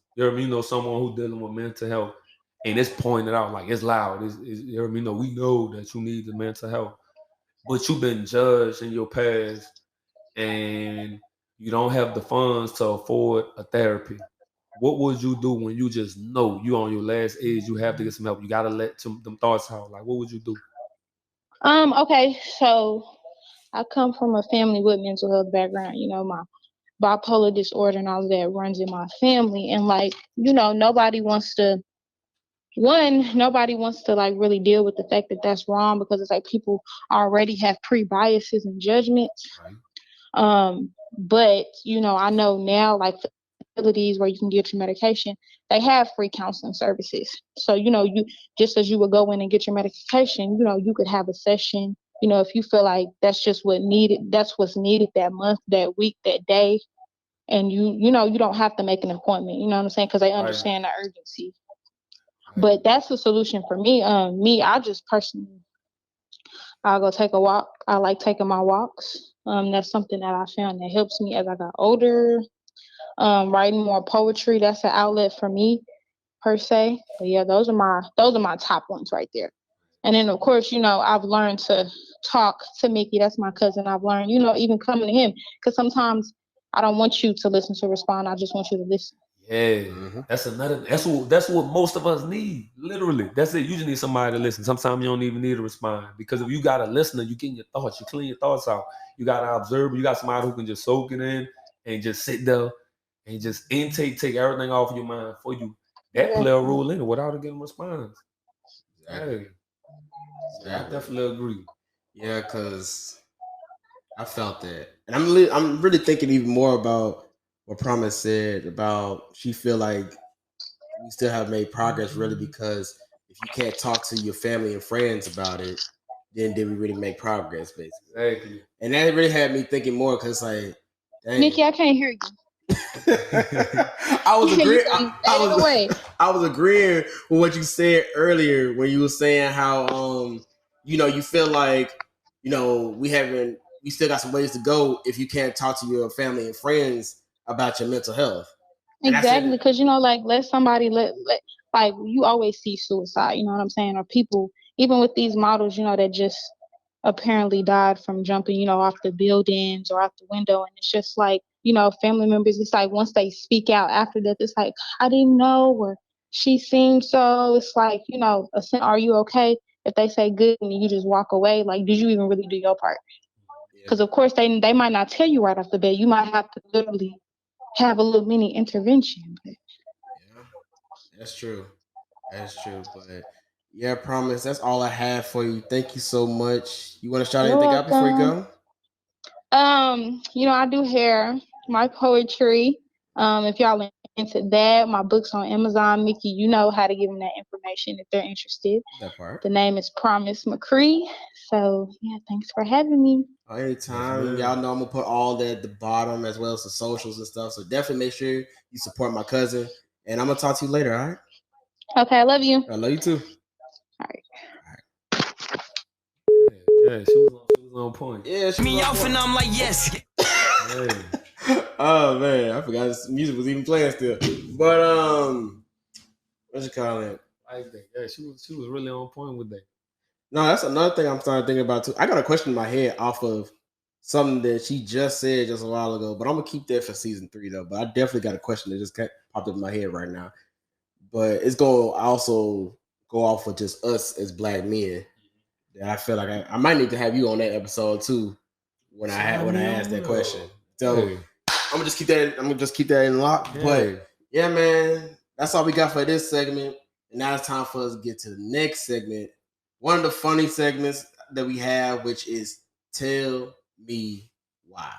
B: someone who dealing with mental health and it's pointed out like it's loud, we know that you need the mental health, but you've been judged in your past and you don't have the funds to afford a therapy. What would you do when you just know you on your last edge, you have to get some help, you gotta let them thoughts out? Like, what would you do?
D: Okay, so I come from a family with mental health background. My bipolar disorder and all of that runs in my family, and nobody wants to like really deal with the fact that that's wrong, because it's like people already have pre-biases and judgments.
B: Right.
D: But I know now, like, facilities where you can get your medication, they have free counseling services. So you just as you would go in and get your medication, you could have a session. If you feel like that's what's needed that month, that week, that day, and you don't have to make an appointment. You know what I'm saying? Because they understand the urgency.
B: Right.
D: But that's the solution for me. I just personally, I'll go take a walk. I like taking my walks. That's something that I found that helps me as I got older. Writing more poetry, that's an outlet for me per se. But yeah, those are my top ones right there. And then of course, I've learned to talk to Mickey. That's my cousin. I've learned, even coming to him, because sometimes I don't want you to listen to respond. I just want you to listen.
B: Yeah, that's what most of us need. Literally, that's it. You just need somebody to listen. Sometimes you don't even need to respond, because if you got a listener, you get your thoughts, you clean your thoughts out. You got an observer, you got somebody who can just soak it in and just sit there and just take everything off your mind for you. That play a role in it without it getting response. Exactly. Yeah, I definitely agree.
A: Yeah, because I felt that, and I'm really thinking even more about what Promise said about she feel like we still have made progress, really, because if you can't talk to your family and friends about it, then did we really make progress, basically?
B: Exactly.
A: And that really had me thinking more, because like, dang.
D: Mickey, I can't hear you.
A: I was agreeing. I was agreeing with what you said earlier when you were saying how you feel like we still got some ways to go if you can't talk to your family and friends about your mental health.
D: Exactly, because like let somebody like you always see suicide. You know what I'm saying? Or people, even with these models, that just apparently died from jumping, off the buildings or out the window, and it's just like family members. It's like once they speak out after that, it's like I didn't know, or she seemed so. It's like are you okay? If they say good and you just walk away, like did you even really do your part? Because of course they might not tell you right off the bat. You might have to literally have a little mini intervention. But.
A: Yeah, that's true. But yeah, Promise, that's all I have for you. Thank you so much. You want to shout anything out before you go?
D: I do hair, my poetry. If y'all into that, my book's on Amazon. Mickey, you know how to give them that information if they're interested.
A: That part.
D: The name is Promise McCree. So yeah, thanks for having me.
A: Anytime. Y'all know I'm gonna put all that at the bottom as well as the socials and stuff. So definitely make sure you support my cousin. And I'm gonna talk to you later, all right?
D: Okay, I love you.
A: I love you too.
D: All right.
B: Yeah, she was on point.
A: Yeah, she was on point.
C: And I'm like, yes.
A: Oh man, I forgot this music was even playing still. But what you call it?
B: Like that. Yeah, she was really on point with that.
A: No, that's another thing I'm starting thinking about too. I got a question in my head off of something that she just said just a while ago, but I'm gonna keep that for season 3 though. But I definitely got a question that just popped up in my head right now. But it's gonna also go off with just us as black men. That I feel like I might need to have you on that episode too when I ask that question. So I'm gonna just keep that in lock. Hey. But yeah, man, that's all we got for this segment. And now it's time for us to get to the next segment. One of the funny segments that we have, which is Tell Me Why.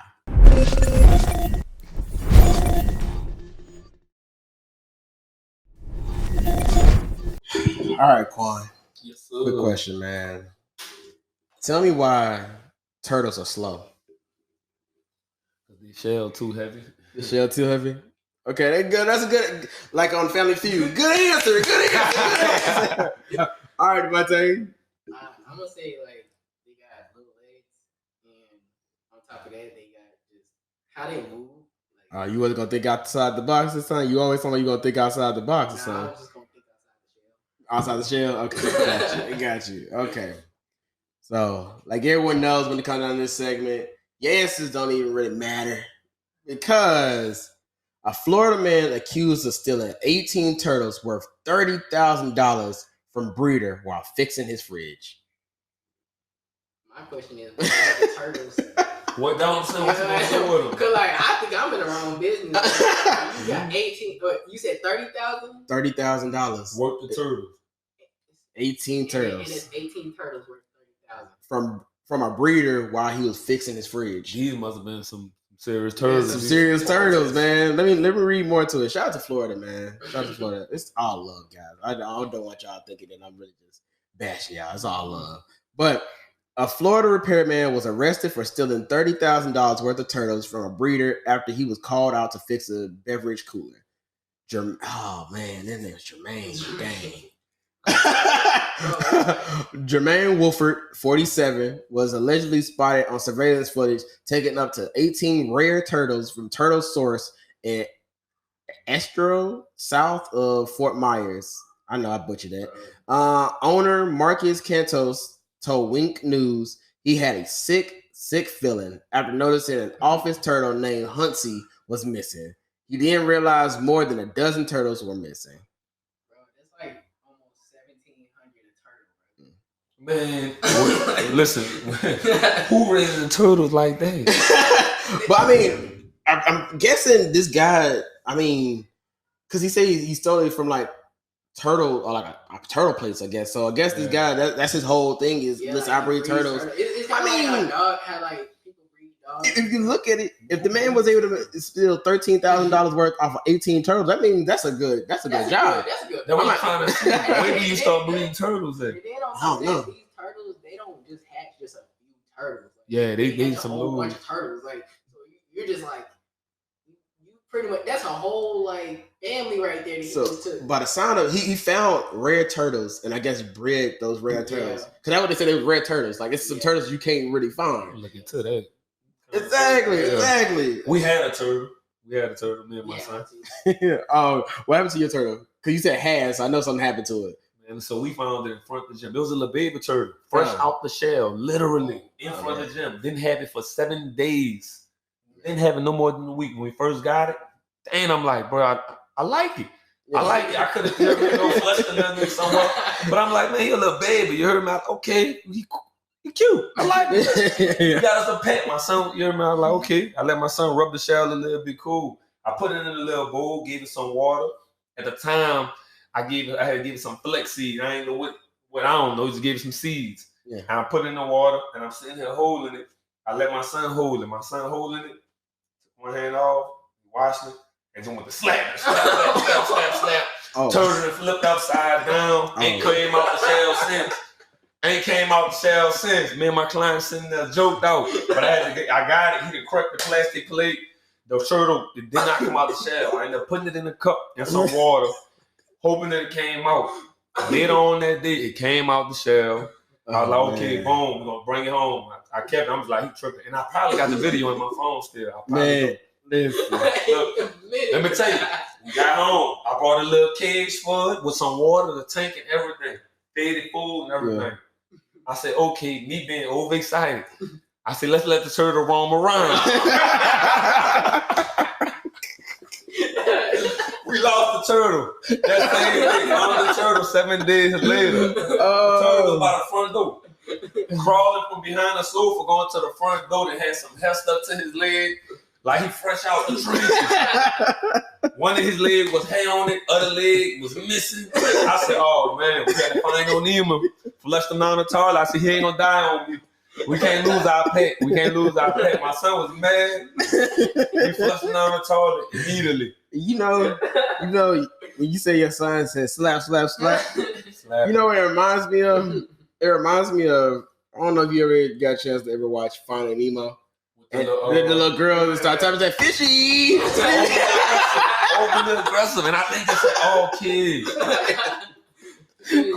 A: right, Quann.
B: Yes, sir.
A: Quick question, man. Tell me why turtles are slow.
B: The shell too heavy.
A: The shell too heavy? Okay, that's good. That's a good, like on Family Feud. Good answer. Good answer. All right, Devontae.
E: I'm gonna say like they got little legs, and on top of that, they got just how they move. Like,
A: You wasn't gonna think outside the box this time. You always told me you gonna think outside the box this
E: I
A: time.
E: was just gonna think outside the shell.
A: Outside the shell. Okay, got you. Okay. So, like everyone knows, when it comes down to this segment, your answers don't even really matter because a Florida man accused of stealing 18 turtles worth $30,000 from breeder while fixing his fridge.
E: My question is, what are the turtles?
B: What don't say what's going on with them?
E: Because like I think I'm in the wrong business. You got 18. You said 30,000.
A: $30,000
B: Worth the turtles.
A: 18 turtles.
E: And it's 18 turtles worth 30,000
A: from a breeder while he was fixing his fridge.
B: These must have been some serious turtles.
A: Some serious turtles, man. Let me read more to it. Shout out to Florida, man. Shout out to Florida. It's all love, guys. I don't want y'all thinking that I'm really just bashing y'all. It's all love. But a Florida repairman was arrested for stealing $30,000 worth of turtles from a breeder after he was called out to fix a beverage cooler. Oh man, that name's Jermaine. Dang. Jermaine Wolford, 47, was allegedly spotted on surveillance footage taking up to 18 rare turtles from Turtle Source in Estro, south of Fort Myers. I know I butchered that. Owner Marcus Cantos told Wink News he had a sick feeling after noticing an office turtle named Huntsy was missing. He didn't realize more than a dozen turtles were missing.
B: Man, listen, who raising turtles like that?
A: But I mean, I'm guessing this guy, I mean, because he said he stole it from like turtle or like a turtle place, I guess. So I guess this guy, that's his whole thing is let's operate turtles.
E: It's I mean, like a dog had like people breed dogs.
A: If you look at it, if the man was able to steal $13,000 worth off of 18 turtles, that means that's a good job.
E: That's good.
B: That's what I'm trying to see. When do you start breeding turtles at?
E: I don't know. These turtles, they don't just hatch just a few turtles. Like,
B: yeah, they need some
E: whole bunch of turtles. Like, so you're just like, you pretty much, that's a whole like family right there.
A: So by the sound of he found rare turtles and I guess bred those rare turtles. Cause that's what they said, they were rare turtles. Like it's some turtles you can't really find.
B: Look into that.
A: Exactly.
B: We had a turtle. Me and my son.
A: What happened to your turtle? Cause you said has, so I know something happened to it.
B: And so we found it in front of the gym. It was a little baby turtle, fresh out the shell, literally in front of the gym. Didn't have it for 7 days. Didn't have it no more than a week. When we first got it, and I'm like, bro, I like it. I like it. I could have no flesh or nothing somewhere, but I'm like, man, you're a little baby. You heard me? Like, okay, he cute. I like it. He got us a pet. My son, you heard me? I was like, okay. I let my son rub the shell a little bit. Cool. I put it in a little bowl, gave it some water. At the time, I had to give it some flex seed. I ain't know what I don't know. Just gave it some seeds. Yeah. And I put it in the water, and I'm sitting here holding it. I let my son hold it. My son holding it. Took one hand off, washing it, and then went to slap. Oh. Turned it and flipped upside down. Ain't came out the shell since. Me and my client sitting there joked out. But I got it. He done cracked the plastic plate. The turtle, it did not come out the shell. I ended up putting it in a cup and some water, hoping that it came out. Later on that day, it came out the shell. I was like, okay, boom, we're going to bring it home. I kept it. I was like, he tripping. And I probably got the video in my phone still.
A: Listen.
B: Look, let me tell you, we got home. I brought a little cage for it with some water, the tank and everything. Fed it food and everything. Yeah. I said, okay, me being overexcited. I said, let's let the turtle roam around. We lost the turtle. That same day, found the turtle 7 days later. The turtle was by the front door. Crawling from behind the sofa, going to the front door that had some hair stuck to his leg. Like he fresh out the tree. One of his legs was hair on it, other leg was missing. I said, oh man, we gotta find O'Neill. Flushed him down the toilet. I said, he ain't gonna die on me. We can't lose our pet. My son was mad. He flushed him down the toilet immediately.
A: You know, when you say your son said slap, slap, slap, You know what it reminds me of? It reminds me of. I don't know if you ever got a chance to ever watch Finding Nemo. And the little girl start tapping that fishy.
B: Overly aggressive, and I think it's all kids.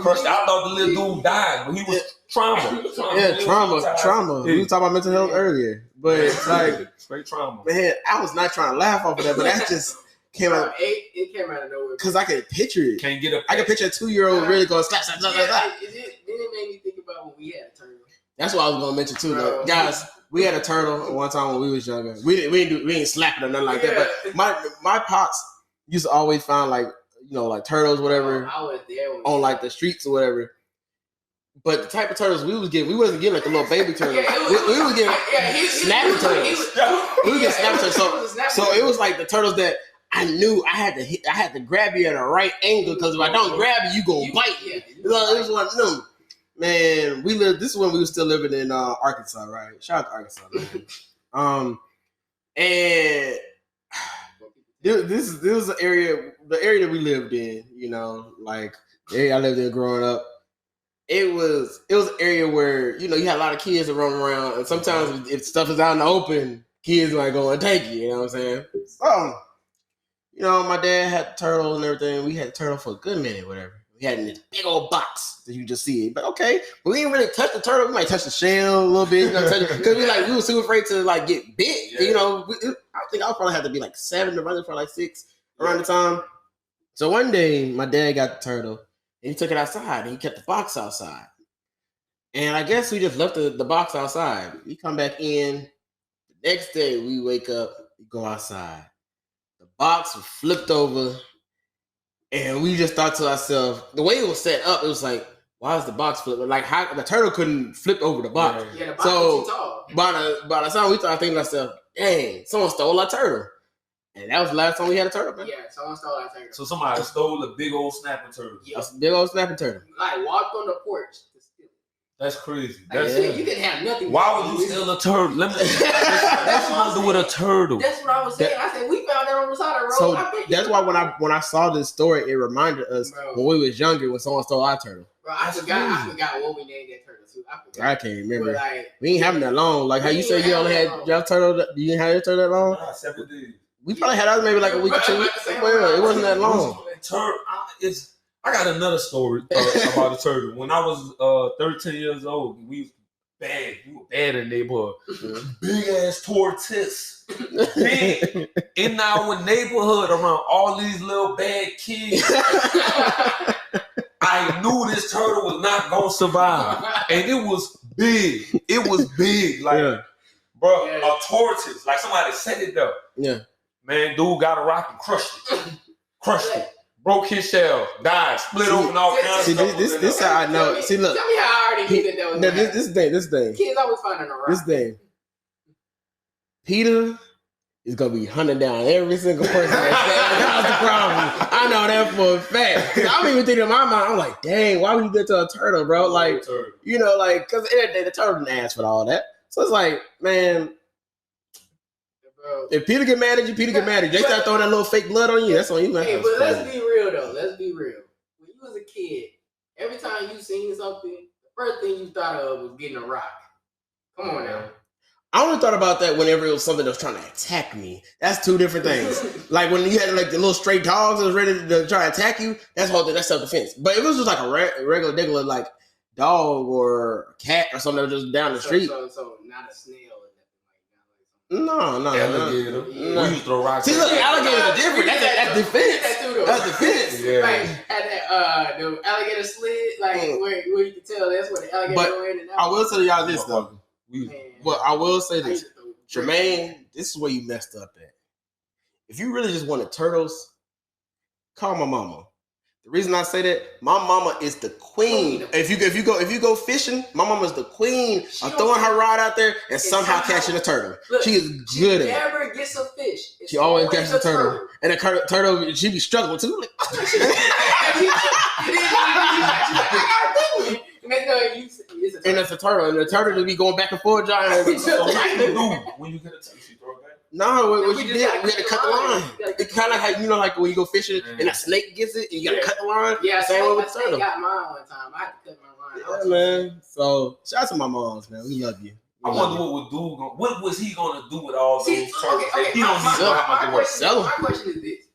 B: Crushed. I thought the little dude died, but he was trauma.
A: Yeah, trauma. We were talking about mental health earlier, but like
B: straight trauma.
A: Man, I was not trying to laugh off of that, but that just came out.
E: It came out of nowhere
A: because I could picture it.
B: Can't get up.
A: I could picture a 2-year-old really going slap.
E: Then it made me think about when we had a turtle.
A: That's what I was gonna mention too, though. Guys. We had a turtle one time when we was younger. We didn't slap it or nothing like that. But my pops used to always find like turtles, whatever,
E: I was there
A: on like the streets or whatever. But the type of turtles we wasn't getting like the little baby turtles. We was getting snapping turtles. We was getting snapping turtles. So it was like the turtles that I knew I had to grab you at a right angle because if I don't grab you gonna bite. It was one of them. Man, this is when we were still living in Arkansas, right? Shout out to Arkansas, man. And this is the area that we lived in, like the area I lived in growing up. It was an area where, you had a lot of kids that roam around, and sometimes if stuff is out in the open, kids might go and take you know what I'm saying? So, my dad had the turtle and everything. We had the turtle for a good minute, whatever. We had in this big old box that you just see it. But okay, but we didn't really touch the turtle. We might touch the shell a little bit, because we were super afraid to like get bit. Yeah. I think I probably had to be like 7 to run for like 6 around the time. So one day my dad got the turtle and he took it outside and he kept the box outside. And I guess we just left the box outside. We come back in. The next day we wake up, we go outside. The box was flipped over. And we just thought to ourselves, the way it was set up, it was like, why is the box flipping? Like, how the turtle couldn't flip over the box.
E: Yeah, the box was too tall.
A: By the time we started thinking to ourselves, dang, someone stole our turtle. And that was the last time we had a turtle, man.
E: Yeah, someone stole our turtle.
B: So somebody stole a big old snapping turtle.
E: Yeah.
A: A big old snapping turtle.
E: Like, walked on the porch.
B: That's crazy.
E: You didn't have nothing.
B: Why would you steal a turtle? Let me. That's what to do with a turtle.
E: That's what I was saying. I said we found that on the side of the road.
A: So that's why when I saw this story, it reminded us when we was younger when someone stole our turtle.
E: Bro, I forgot what we named that turtle too.
A: I can't remember. We ain't having that long. Like how you said you only had your turtle. You didn't have your turtle that long.
B: 7 days.
A: We probably had ours maybe like a week or 2 weeks. Well, it wasn't that long.
B: I got another story about a turtle. When I was 13 years old, we was bad. We were bad in the neighborhood. Big ass tortoise. Big. In our neighborhood around all these little bad kids. I knew this turtle was not going to survive. And it was big. It was big. Like, bro, a tortoise. Like somebody set it up.
A: Yeah.
B: Man, dude got a rock and crushed it. Broke his shell, died, split open all kinds of stuff.
A: This how I know. See, look.
E: Tell me how I already knew that was
A: this thing.
E: Kids always finding a rock.
A: This thing. Peter is gonna be hunting down every single person that's the problem. I know that for a fact. I don't even think in my mind. I'm like, dang, why would you get to a turtle, bro? Like, because at the end of the day, the turtle didn't ask for all that. So it's like, man. Bro. If Peter get mad at you, Peter get mad at you. They start throwing that little fake blood on you. That's on you, man.
E: Hey, but let's be real though. Let's be real. When you was a kid, every time you seen something, the first thing you thought of was getting a rock. Come on now.
A: I only thought about that whenever it was something that was trying to attack me. That's two different things. Like when you had like the little stray dogs that was ready to try to attack you, that's self-defense. But if it was just like a regular like dog or a cat or something that was just down the street.
E: So not a snail.
A: No.
B: Alligator. We used to throw rocks.
A: See, look, alligators are different. That's defense. That's defense.
E: Yeah. Like had that the alligator slid, like where you can tell that's where the alligator go in and out.
A: I will tell y'all this though. Well, I will say this, Jermaine. This is where you messed up at. If you really just wanted turtles, call my mama. The reason I say that, my mama is the queen. If you go fishing, my mama is the queen of throwing her rod out there and somehow catching a turtle. Look, she is good at it.
E: She never gets a fish.
A: She always catches a turtle. And the turtle, she be struggling too. Like, and it's a turtle. And the turtle will be going back and forth, John.
B: So what do you do when you get a turtle? You throw it back?
A: No, what you did, we had to cut the line. It's kind of like how, like when you go fishing and a snake gets it, and you got to cut the line.
E: Yeah,
A: same way with
E: the turtle. Got mine one time. I had to cut my line.
A: Yeah, man. So, shout out to my moms, man. We love you.
B: I wonder what was he gonna do with all those turtles?
E: Okay.
B: He don't need
E: my question is this: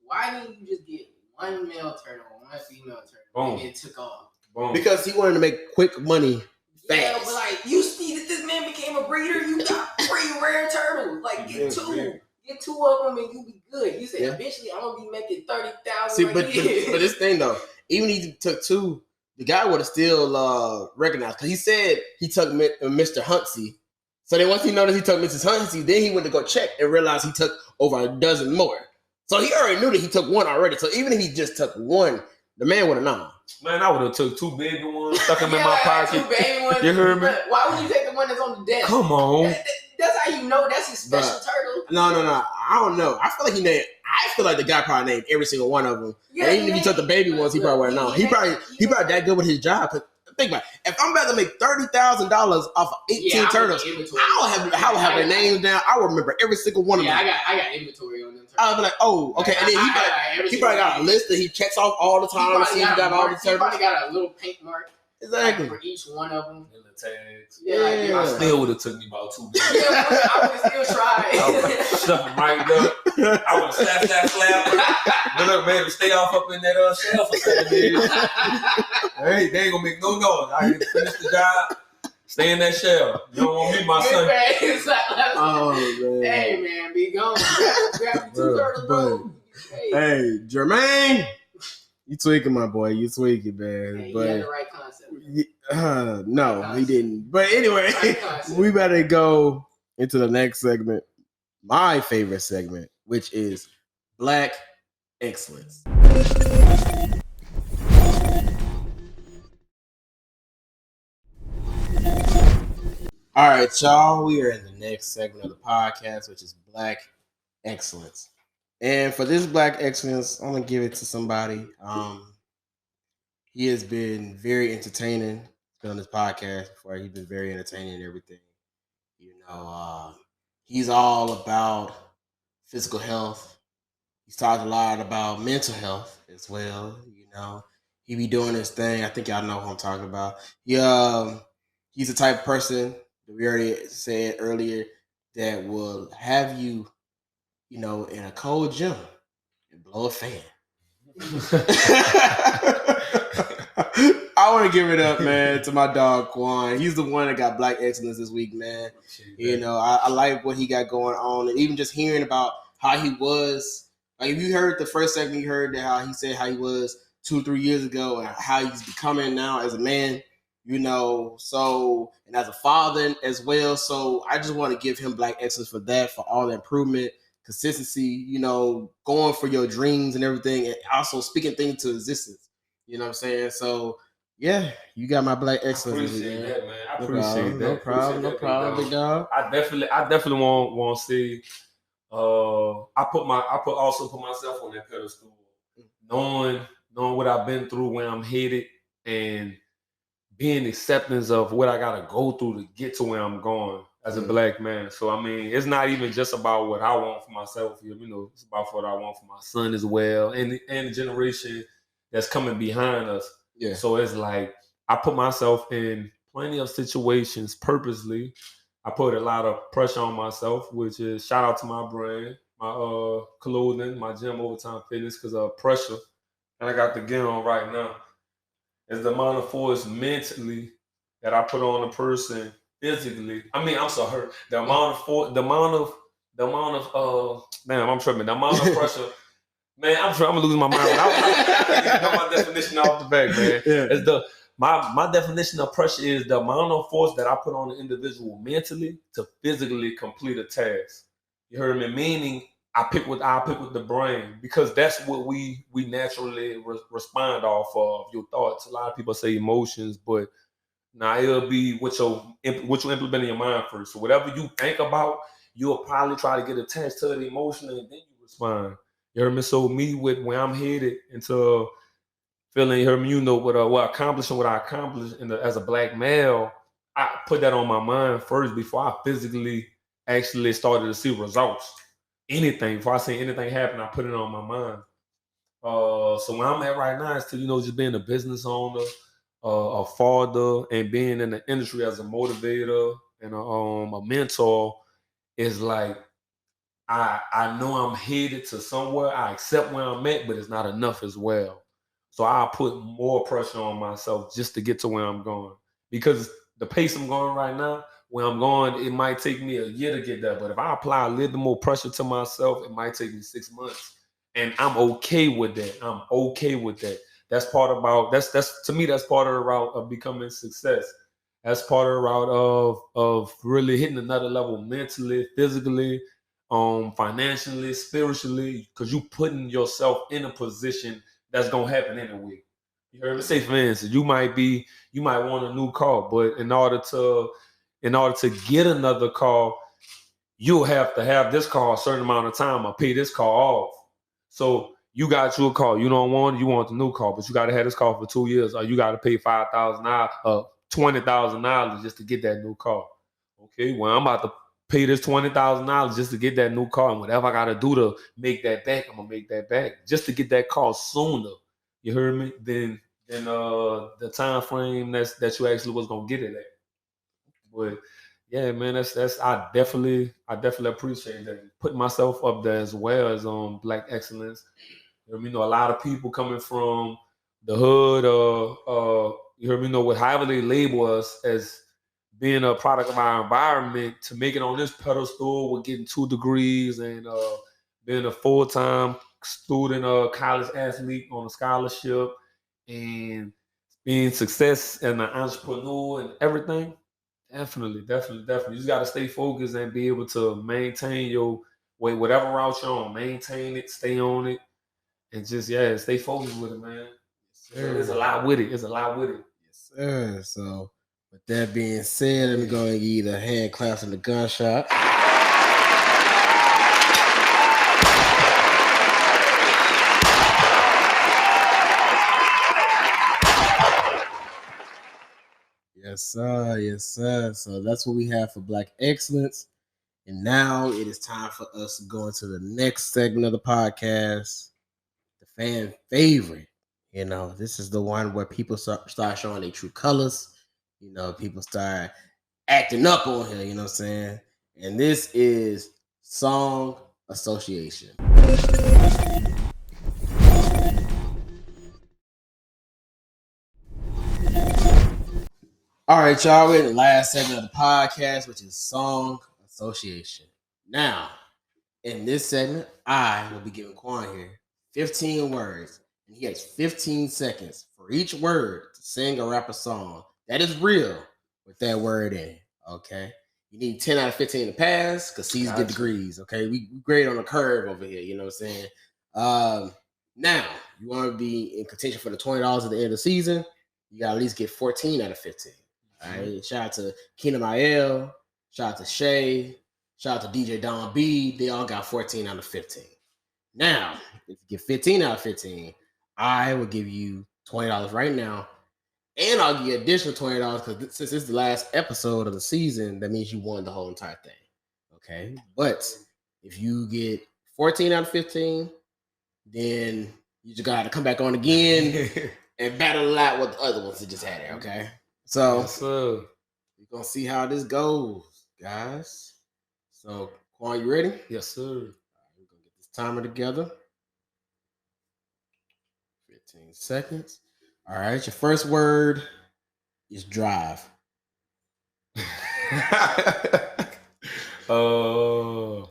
E: why didn't you just get one male turtle or one female turtle and it took off?
B: Boom.
A: Because he wanted to make quick money.
E: Yeah,
A: fast.
E: but like you see that this man became a breeder, you got 3 rare turtles. Like get two of them and you be good. You said eventually I'm gonna be making 30,000.
A: See, but this thing though, even if he took 2, the guy would have still recognized, because he said he took Mr. Huntsy. So then once he noticed he took Mrs. Huntsy, then he went to go check and realized he took over a dozen more. So he already knew that he took 1 already. So even if he just took 1, the man would have known.
B: Man, I would have took 2 baby ones, stuck them in my pocket.
E: 2 baby ones.
B: You heard me?
E: Why would you take the one that's on the desk?
B: Come on.
E: That's how you know that's his special turtle.
A: No. I don't know. I feel like the guy probably named every single one of them. Yeah, and even if he took the baby ones, he probably wouldn't know. He probably that good with his job. Cause think about it. If I'm about to make $30,000 off of 18 turtles, I'll have their names down. I will remember every single one of them.
E: I got inventory on them turtles.
A: I'll be like, oh, okay. And then he probably got a list that he checks off all the time to see if he got all the turtles.
E: He probably got a little paint mark.
A: Exactly.
E: For each one of them.
B: And the tags.
E: Yeah.
B: I still would have took me about 2 days.
E: Yeah, I would have still tried.
B: I would have stuffed them right up. I would have slap. But look, man, stay off up in that shelf for 7 days. Hey, they ain't gonna make no noise. I can finish the job. Stay in that shell. You don't want me, my son.
A: Oh, man.
E: Hey, man, be gone. Grab the 2 turtles, bro.
A: Hey, Jermaine. You tweaking, my boy. You tweaking, man.
E: Hey,
A: but
E: he had the right concept.
A: No, he didn't. But anyway, we better go into the next segment. My favorite segment, which is Black Excellence. All right, y'all. We are in the next segment of the podcast, which is Black Excellence. And for this Black Excellence, I'm gonna give it to somebody. He has been very entertaining. He's been on this podcast before. He's been very entertaining and everything. You know, he's all about physical health. He's talked a lot about mental health as well. You know, he be doing his thing. I think y'all know who I'm talking about. He's the type of person that we already said earlier that will have you, you know, in a cold gym and blow a fan. I want to give it up, man, to my dog Quann. He's the one that got Black Excellence this week, man. You know, I like what he got going on, and even just hearing about how he was. Like, if you heard the first segment, you heard that how he said how he was 2-3 years ago and how he's becoming now as a man. You know, so, and as a father as well. So I just want to give him Black Excellence for that, for all the improvement, consistency, you know, going for your dreams and everything, and also speaking things to existence. You know what I'm saying? So, yeah, you got my Black Excellence.
B: I appreciate that, man. I
A: appreciate that. No problem, big dog.
B: I definitely want to see. I put myself on that pedestal, knowing what I've been through, where I'm headed, and being acceptance of what I gotta go through to get to where I'm going as a Black man. So I mean, it's not even just about what I want for myself. You know, it's about what I want for my son as well, and the generation that's coming behind us.
A: Yeah.
B: So it's like I put myself in plenty of situations purposely. I put a lot of pressure on myself, which is shout out to my brand, my clothing, my gym, Overtime Fitness, because of pressure. And I got the gear on right now. It's the amount of force mentally that I put on a person physically. I mean, I'm sorry. The amount of I'm tripping. The amount of pressure. Man, I'm gonna lose my mind. I know my definition off the back, man. Yeah. It's my definition of pressure is the amount of force that I put on the individual mentally to physically complete a task. You heard me? Meaning I pick with the brain, because that's what we naturally respond off of, your thoughts. A lot of people say emotions, but it'll be what you implement in your mind first. So whatever you think about, you'll probably try to get attached to the emotion, and then you respond. You heard me? So me with where I'm headed into feeling, you heard me, you know, what I accomplished as a Black male, I put that on my mind first before I physically actually started to see results. Anything, before I see anything happen, I put it on my mind. So where I'm at right now is to, just being a business owner, a father, and being in the industry as a motivator and a mentor is like, I know I'm headed to somewhere. I accept where I'm at, but it's not enough as well. So I put more pressure on myself just to get to where I'm going. Because the pace I'm going right now, where I'm going, it might take me a year to get there. But if I apply a little more pressure to myself, it might take me 6 months. And I'm okay with that. I'm okay with that. That's to me, that's part of the route of becoming success. That's part of the route of really hitting another level mentally, physically, financially, spiritually, because you putting yourself in a position that's gonna happen anyway. You heard me say, for instance, you might want a new car, but in order to get another car, you'll have to have this car a certain amount of time or pay this car off. So you got you a car, you don't want it, you want the new car, but you got to have this car for 2 years, or you got to pay $5,000, $20,000 just to get that new car. Okay, well, I'm about to pay this $20,000 just to get that new car, and whatever I got to do to make that back, I'm gonna make that back just to get that car sooner. You heard me? Then the time frame that you actually was gonna get it at. But yeah, man, that's I definitely appreciate that. Putting myself up there as well as Black excellence. You know, a lot of people coming from the hood, you heard me know what however they label us as being a product of our environment, to make it on this pedestal with getting 2 degrees and being a full-time student, college athlete on a scholarship, and being success and an entrepreneur and everything. Definitely. You just got to stay focused and be able to maintain your way, whatever route you're on, maintain it, stay on it, and just, stay focused with it, man. There's a lot with it.
A: Yes, sir. So with that being said, let me go and give you the hand claps and the gunshot. Yes, sir. Yes, sir. So that's what we have for Black Excellence. And now it is time for us to go into the next segment of the podcast, the fan favorite. This is the one where people start showing their true colors. People start acting up on here, you know what I'm saying? And this is Song Association. All right, y'all, we're in the last segment of the podcast, which is Song Association. Now, in this segment, I will be giving Quann here 15 words, and he has 15 seconds for each word to sing or rap a song that is real with that word in it, okay? You need 10 out of 15 to pass, because C's get degrees, okay? We grade on a curve over here, you know what I'm saying? Now, you want to be in contention for the $20 at the end of the season, you got to at least get 14 out of 15. All right, shout out to Keenan IL, shout out to Shay, shout out to DJ Don B. They all got 14 out of 15. Now, if you get 15 out of 15, I will give you $20 right now, and I'll give you additional $20 because since this is the last episode of the season, that means you won the whole entire thing. Okay, but if you get 14 out of 15, then you just got to come back on again and battle it out with the other ones that just had it. Okay. So, we're going to see how this goes, guys. So, Quann, you ready?
B: Yes, sir.
A: We're going to get this timer together. 15 seconds. All right, your first word is drive. 5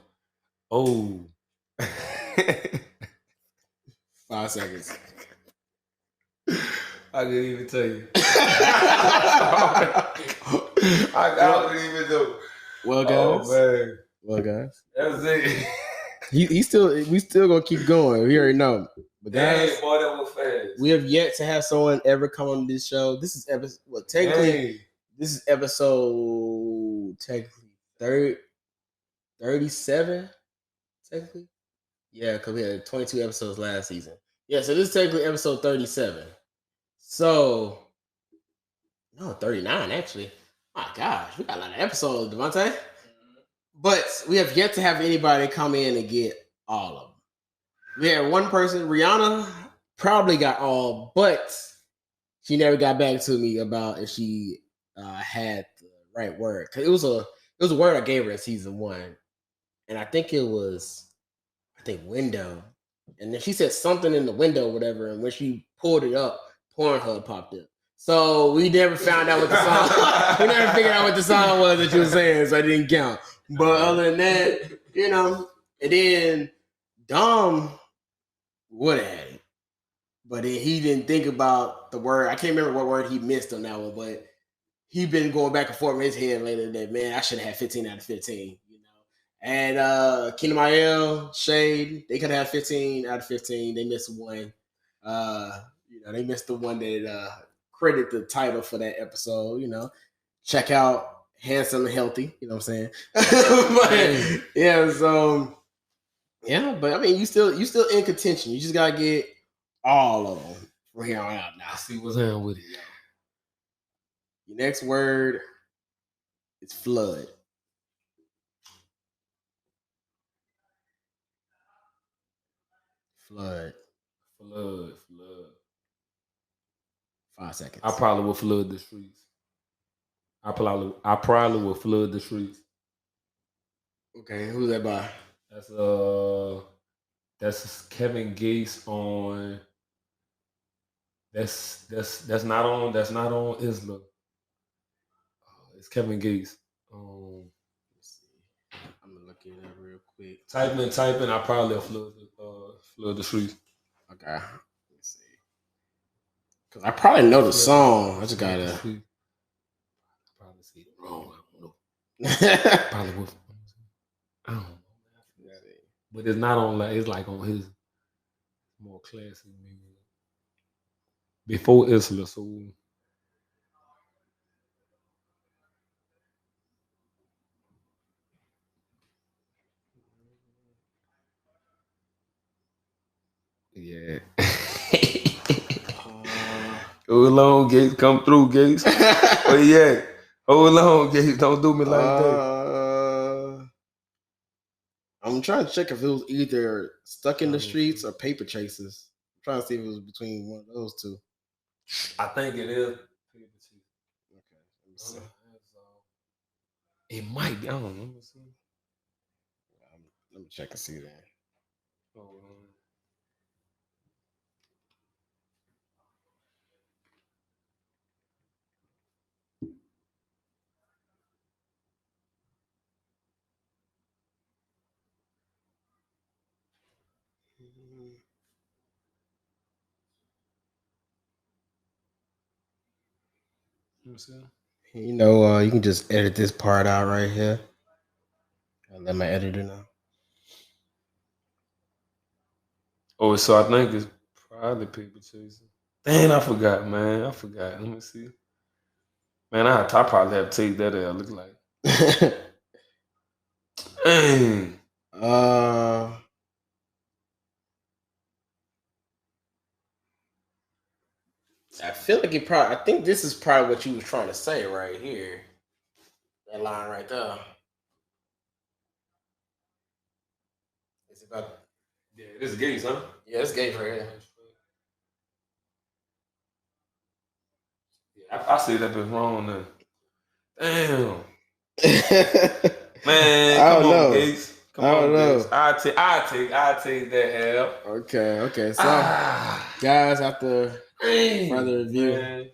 A: seconds.
B: I couldn't even tell you. I couldn't even do.
A: Well, guys.
B: That's it.
A: We still gonna keep going. We already know. But guys,
B: dang, boy, that was fast.
A: We have yet to have someone ever come on this show. This is episode. Well, technically, this is episode 37. Technically, yeah, because we had 22 episodes last season. Yeah, so this is technically episode 37. So, no, 39 actually. My gosh, we got a lot of episodes, Devontae. But we have yet to have anybody come in and get all of them. We had one person, Rihanna, probably got all, but she never got back to me about if she had the right word. Cause it was a word I gave her in season 1, and I think it was window, and then she said something in the window, or whatever. And when she pulled it up, Pornhub popped up. So we never found out what the song. We never figured out what the song was that you were saying, so I didn't count. But other than that, and then Dom would have had it, but then he didn't think about the word. I can't remember what word he missed on that one, but he been going back and forth in his head later that, man, I should have had 15 out of 15, And Kingdom IL, Shade, they could have 15 out of 15. They missed one. They missed the one that credit the title for that episode. Check out Handsome and Healthy. You know what I'm saying? But, yeah. So yeah, but I mean, you still in contention. You just gotta get all of them from here on out. Now,
B: see what's happening with it.
A: Your next word is flood. Flood. 5 seconds.
B: I probably will flood the streets. I probably will flood the streets.
A: Okay, who's that by?
B: That's Kevin Gates on. That's not on Isla. It's Kevin Gates.
A: Let's see. I'm gonna look it up real quick.
B: Typing. I probably will flood the streets.
A: Okay. Let's see. Cause I probably know the song. I just gotta.
B: Probably say it wrong. I don't know. Probably will. I don't know. But it's not on it's like on his more classic music. Before Isla, so yeah. Hold on, Gates, come through, Gates. Oh yeah. Hold on, Gates, don't do me like that.
A: I'm trying to check if it was either Stuck in the Streets or Paper Chasers. I'm trying to see if it was between one of those two.
B: I think it is.
A: Okay, let me see.
B: It might be. I don't know. Let me see.
A: Let me check and see that.
B: Hold on.
A: You can just edit this part out right here. I'll let my editor know.
B: Oh, so I think it's probably Paper Chaser. Dang, I forgot, man. Let me see. Man, I probably have to take that out. Look like. Dang.
A: I feel like I think this is probably what you was trying to say right here. That line right there. It's about.
B: Yeah, this is Gates, huh?
A: Yeah, it's Gates right here.
B: Yeah, I see that been wrong now. Damn. Man, come on, Gates. Come on, Gates. I take that help.
A: Okay. So, guys, after further review,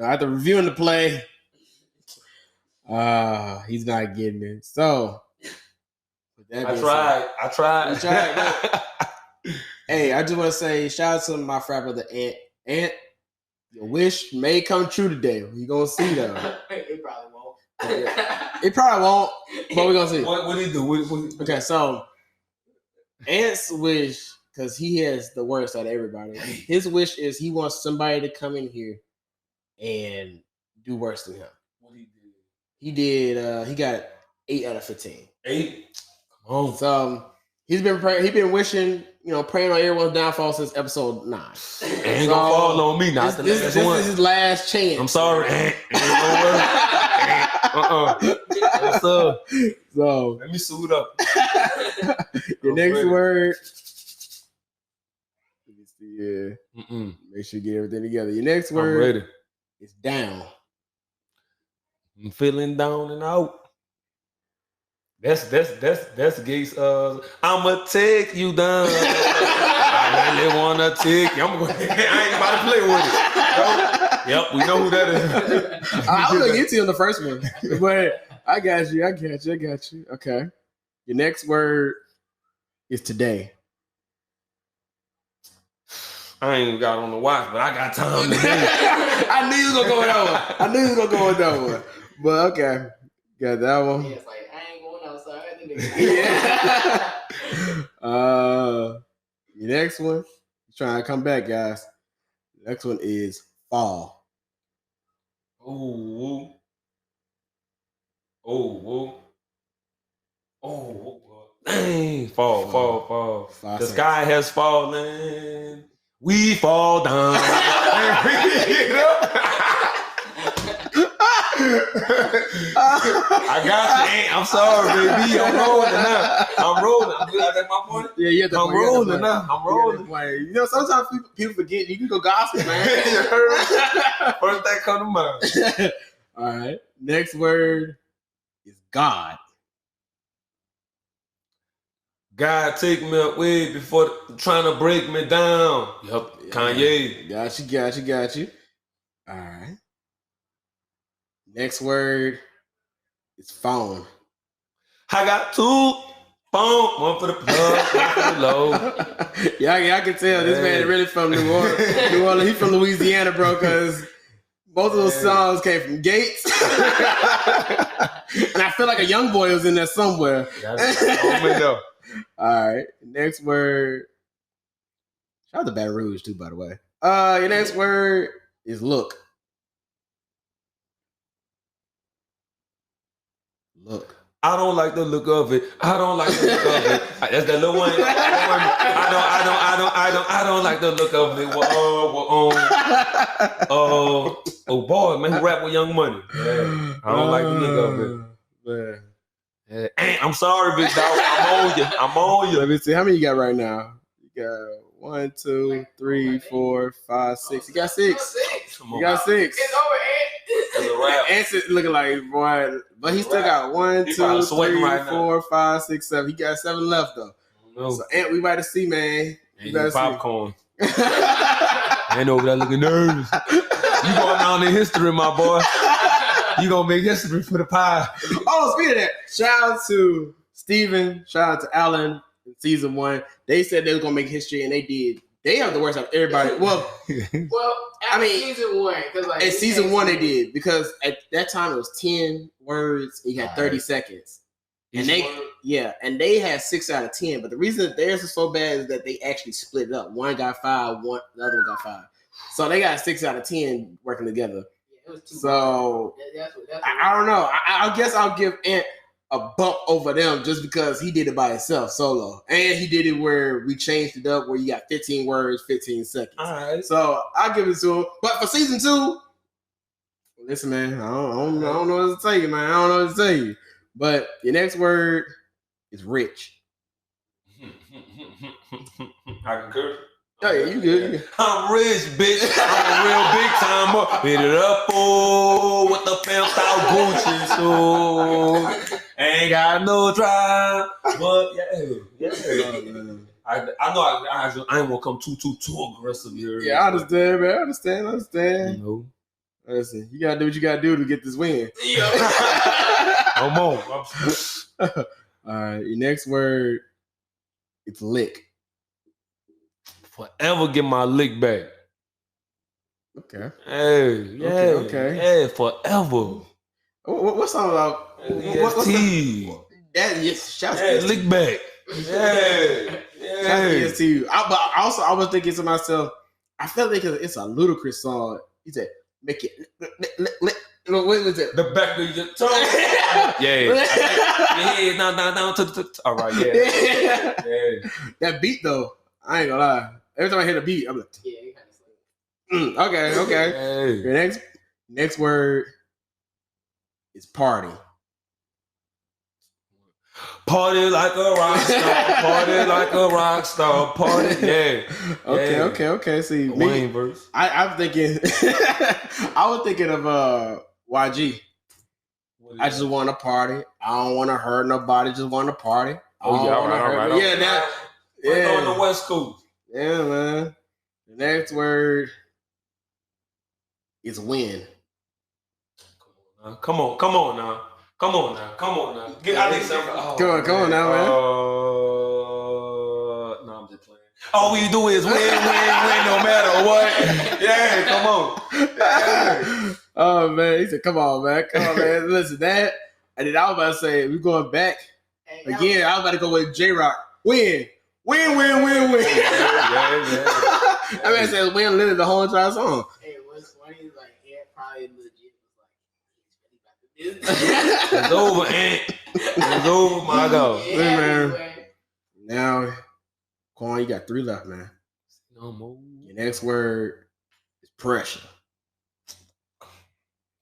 A: after reviewing the play, he's not getting it. So,
B: I tried.
A: Hey, I just want to say shout out to my frat brother Ant. Ant, your wish may come true today. You gonna see though.
E: It probably won't.
A: It probably won't, but we're gonna see.
B: What do you do?
A: Okay, so Ant's wish, because he has the worst out of everybody. His wish is he wants somebody to come in here and do worse than him.
B: What he did?
A: He did. He got 8 out of 15.
B: 8. Come on.
A: So he's been wishing, praying on everyone's downfall since episode 9.
B: Ain't gonna fall on me. Not
A: this is his last chance.
B: I'm sorry. Ain't gonna work. Yes, sir.
A: So
B: Let me suit up.
A: your next
B: ready.
A: word. Let me see here.
B: Mm-mm.
A: Make sure you get everything together. Your next
B: I'm
A: word
B: ready.
A: is down.
B: I'm feeling down and out. That's Gates. I'ma take you down. I really wanna take you. I ain't about to play with it. Yep, we know who that is.
A: I was gonna get to you on the first one, but I got you. Okay. Your next word is today.
B: I ain't even got on the watch, but I got time today.
A: I knew you was gonna go with that one. But okay. Got that one.
E: Yeah, it's like I ain't going outside.
A: Yeah. Your next one. Trying to come back, guys. Next one is fall.
B: Oh. Dang. Fall. The sky has fallen. We fall down. I got you. I'm sorry, baby. I'm rolling now. Is that my point?
A: Yeah, yeah.
B: I'm rolling now. I'm rolling.
A: You know, sometimes people forget. You can go gospel, man.
B: First thing come to mind.
A: All right. Next word is God.
B: God take me away before trying to break me down. Yep.
A: Yeah.
B: Kanye.
A: Got you. All right. Next word is phone.
B: I got 2 phones, one for the plug, one for the low.
A: Yeah, I can tell this man is really from New Orleans. He's from Louisiana, bro, because both of those songs came from Gates. And I feel like a young boy was in there somewhere. All right. Next word. Shout out to Baton Rouge, too, by the way. Your next word is look. Look.
B: I don't like the look of it. That's that little one. I don't like the look of it. Oh boy, man, who rap with Young Money? Yeah. I don't like the look of it. Man. Yeah. I'm sorry, big dog. I'm on you.
A: Let me see. How many you got right now? You got 1, 2, 3, 4, 5, 6. You got 6. You got 6.
E: It's over,
A: Answer looking like boy, but he still got 1, 2, 3, 4, 5, 6, 7. He got 7 left though. So Ant, we about to see, man.
B: You got popcorn. Ain't over there looking nervous. You going down in history, my boy. You gonna make history for the pie.
A: Oh, speaking of that, shout out to Steven, shout out to Alan in season 1. They said they were gonna make history, and they did. They have the worst of everybody. Well, I mean,
E: season 1, because like
A: in season 1 they did, because at that time it was 10 words. You had 30 seconds, and they had 6 out of 10. But the reason that theirs is so bad is that they actually split it up. One got 5, the other one got 5. So they got 6 out of 10 working together.
E: Yeah, it was
A: so
E: that's
A: I don't know. I guess I'll give Ant a bump over them just because he did it by himself solo, and he did it where we changed it up where you got 15 words, 15 seconds.
B: All right.
A: So I'll give it to him. But for season 2, listen, man, I don't know what to tell you, man. I don't know what to tell you. But your next word is rich.
B: I concur.
A: Oh yeah, you good.
B: I'm rich, bitch. I'm a real big timer. Hit it up, oh, with the pimped out Gucci, so ain't got no drive, but yeah. I know I ain't gonna come too aggressive here.
A: Yeah, I understand, man. I understand.
B: You know,
A: listen, you gotta do what you gotta do to get this win.
B: Come on.
A: All right, your next word is lick.
B: Forever get my lick back.
A: Okay.
B: Hey,
A: okay.
B: Hey, forever.
A: What's all about? What's that? Yes, shout out to
B: lick back.
A: Yeah. To you. But also, I was thinking to myself, I felt like it's a ludicrous song. He said, "Make it lick." What was it?
B: The back of your tongue. Yeah. No. All right. Yeah.
A: That beat though, I ain't gonna lie. Every time I hear the beat, I'm like,
E: yeah, you kind of
A: okay.
B: Hey.
A: Your next word is party.
B: Party like a rock star. Party like a rock star. Party. Yeah.
A: Okay. See,
B: Wayne verse.
A: I'm thinking. I was thinking of YG. I just want to party. I don't want to hurt nobody. Just want to party.
B: Oh yeah, all right.
A: Yeah, that.
B: We're on the West Coast.
A: Yeah, man. The next word is win.
B: Come on now. I need something.
A: Come on now, man.
B: No, I'm just playing. All we do is win, no matter what. Yeah, come on. Yeah.
A: Oh man, he said, "Come on, man. Listen, that." And then I was about to say, we're going back again. I was about to go with J-Rock. Win.
B: Yeah.
A: I mean, it says win literally the whole entire song.
E: Hey, what's funny is like, probably legit was like,
B: It's over, Ant. It's over, my God.
A: Yeah, man. Now, Quann, you got 3 left, man.
B: No more.
A: Your next word is pressure.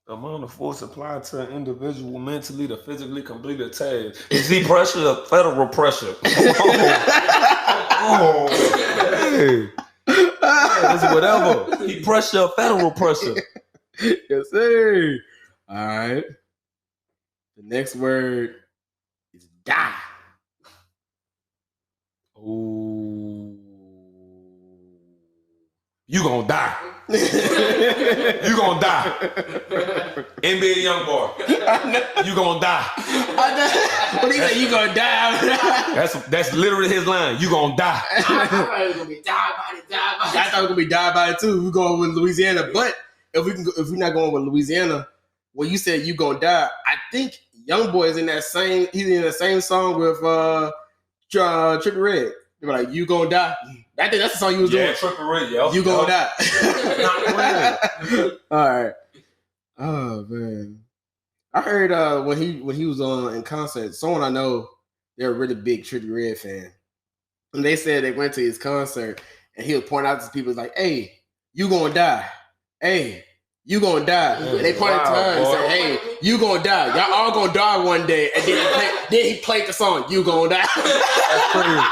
B: The amount of force applied to an individual mentally to physically complete a task. Is he pressure or federal pressure? Oh, hey. It's whatever. He pressure or federal pressure.
A: Yes, sir. All right. The next word is die.
B: Ooh. You gonna die. You gonna die. NBA young boy. You gonna die.
A: What do you say? You gonna die?
B: That's literally his line. You gonna die.
E: I thought it was gonna be die by it.
A: I thought it was gonna be die by it too. We're going with Louisiana, but if we're not going with Louisiana, when you said you gonna die, I think Young Boy is in that same. He's in the same song with Trippie Redd. They were like, "You gonna die." I think that's the song you was doing.
B: Yeah, Trippie Redd, yo.
A: You gonna die. All right. Oh man, I heard when he was on in concert, someone I know, they're a really big Trippie Redd fan, and they said they went to his concert and he would point out to people like, "Hey, you gonna die. Hey, you gonna die." And they pointed to her and said, "Hey, you gonna die. Y'all all gonna die one day." And then he played the song, "You gonna die."
B: That's crazy.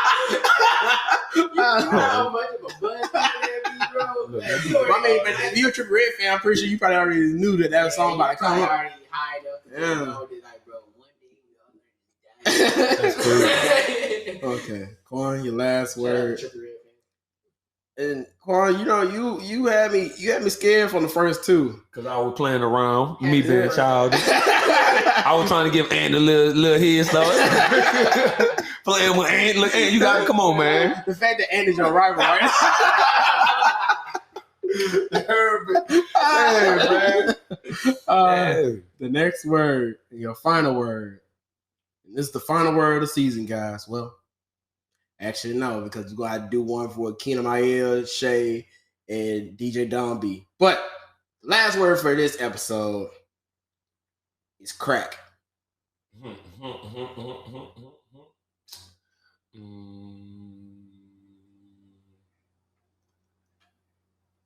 E: You know how much of a buzz that be, bro?
A: I mean, but if you're a Trippie Redd fan, I'm pretty sure you probably already knew that song about to come up.
E: Already high up.
A: Yeah.
E: Like, bro, one day
A: That's crazy. Okay, Quann, your last word. And Quann, you know, you had me scared from the first 2.
B: Cause I was playing around, me being childish. I was trying to give Ant a little head start. Playing with Ant, look, Ant, you gotta come on, man.
A: The fact that Ant is your rival, right? The next word, your final word. And this is the final word of the season, guys. Well, actually, no, because we're gonna have to do one for Keenan Mael, Shay, and DJ Don B. But the last word for this episode is crack.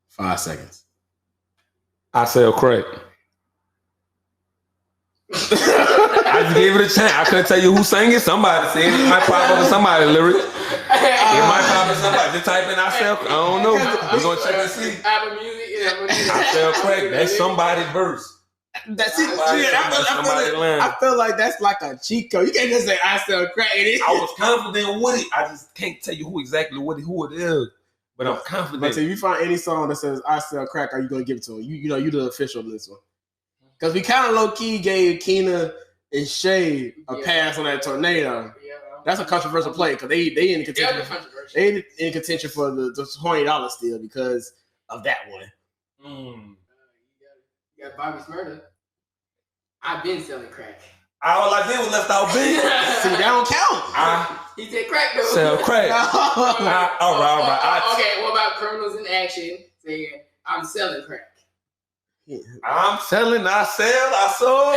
A: 5 seconds.
B: I sell crack. I just gave it a chance. I couldn't tell you who sang it. Somebody said it. Might pop up in somebody's lyrics. It might pop in somebody. Just type in I sell crack. I don't know. We're gonna check and see.
E: Apple Music.
B: I sell crack. That's somebody's verse.
A: That's it. I feel like that's like a cheat code. You can't just say I sell crack.
B: I was confident with it. I just can't tell you who it is. But I'm confident.
A: But if you find any song that says I sell crack, are you gonna give it to him? You know, you the official on this one. Because we kind of low key gave Keena and Shay a pass on that tornado. Yeah. That's a controversial play because they in contention. They in contention for the $20 still because of that one.
E: You got Bobby Smurda. I've been selling crack.
B: All I did was left out big.
A: See, that don't count.
E: He said crack though.
B: Sell crack. All right.
E: Okay, what about Criminals in Action saying I'm selling crack?
B: I'm selling, I sell, I sold.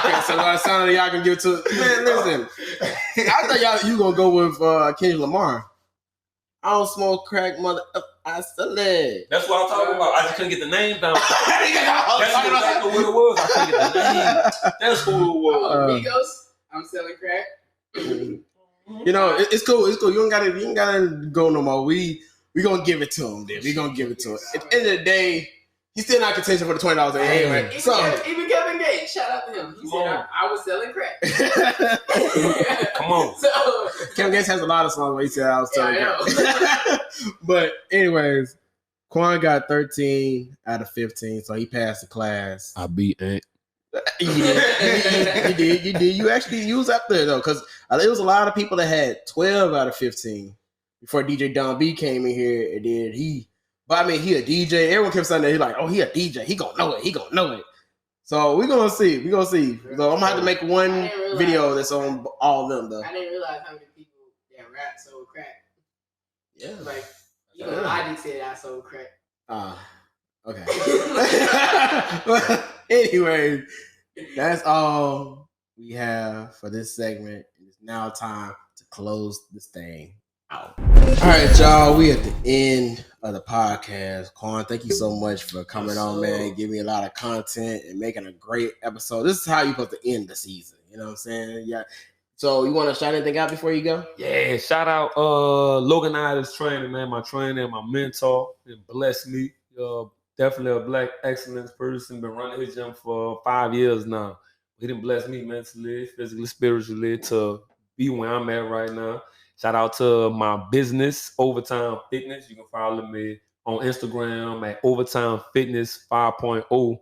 A: Okay, so by the sound of y'all can give it to man. Listen, I thought you gonna go with Kendrick Lamar. I don't smoke crack, mother. I Hustling.
B: That's what I'm talking about. I just couldn't get the name down. That's exactly what it was. I couldn't get the name. That's who it was.
E: Amigos, I'm selling crack.
A: You know, it's cool. It's cool. You ain't gotta go no more. We gonna give it to him. Then we gonna give it to him. At the end of the day, he's still not contention for the $20 anyway.
E: Even Kevin Gates, shout out to him. He said I was selling crack.
B: Come on.
E: So
A: Kevin Gates has a lot of songs where he said I was selling crack. But anyways, Quann got 13 out of 15, so he passed the class.
B: I beat Ant.
A: You did. You was up there though, because there was a lot of people that had 12 out of 15 before DJ Don B came in here, and then he a DJ. Everyone kept saying that he's like, oh, he a DJ. He gonna know it. So we're gonna see. So I'm gonna have to make one video that's on all of them though.
E: I didn't realize how many people that rap sold crack.
A: Yeah.
E: Like, Logic said I sold crack.
A: Okay. Anyway, that's all we have for this segment. It's now time to close this thing out. All right, y'all. We at the end of the podcast. Quann, thank you so much for coming on, man. Giving me a lot of content and making a great episode. This is how you're supposed to end the season. You know what I'm saying? Yeah. So you want to shout anything out before you go?
B: Yeah, shout out Logan Ida's trainer, man. My trainer and my mentor. It blessed me. Definitely a black excellence person. Been running his gym for 5 years now. He didn't bless me mentally, physically, spiritually to be where I'm at right now. Shout out to my business, Overtime Fitness. You can follow me on Instagram at Overtime Fitness 5.0.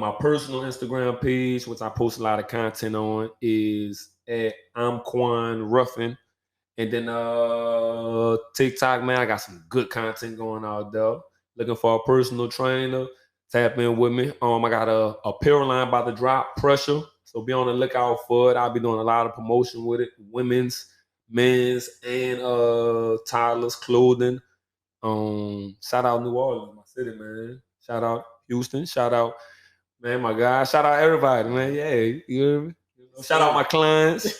B: My personal Instagram page, which I post a lot of content on, is at I'm Quann Ruffin. And then TikTok, man, I got some good content going out there. Looking for a personal trainer, tap in with me. I got a apparel line about to drop, Pressure. So be on the lookout for it. I'll be doing a lot of promotion with it. Women's, men's, and toddlers clothing. Shout out New Orleans, my city, man. Shout out Houston. Shout out, man, my guys. Shout out everybody, man. Yeah, you hear me? Shout out my clients.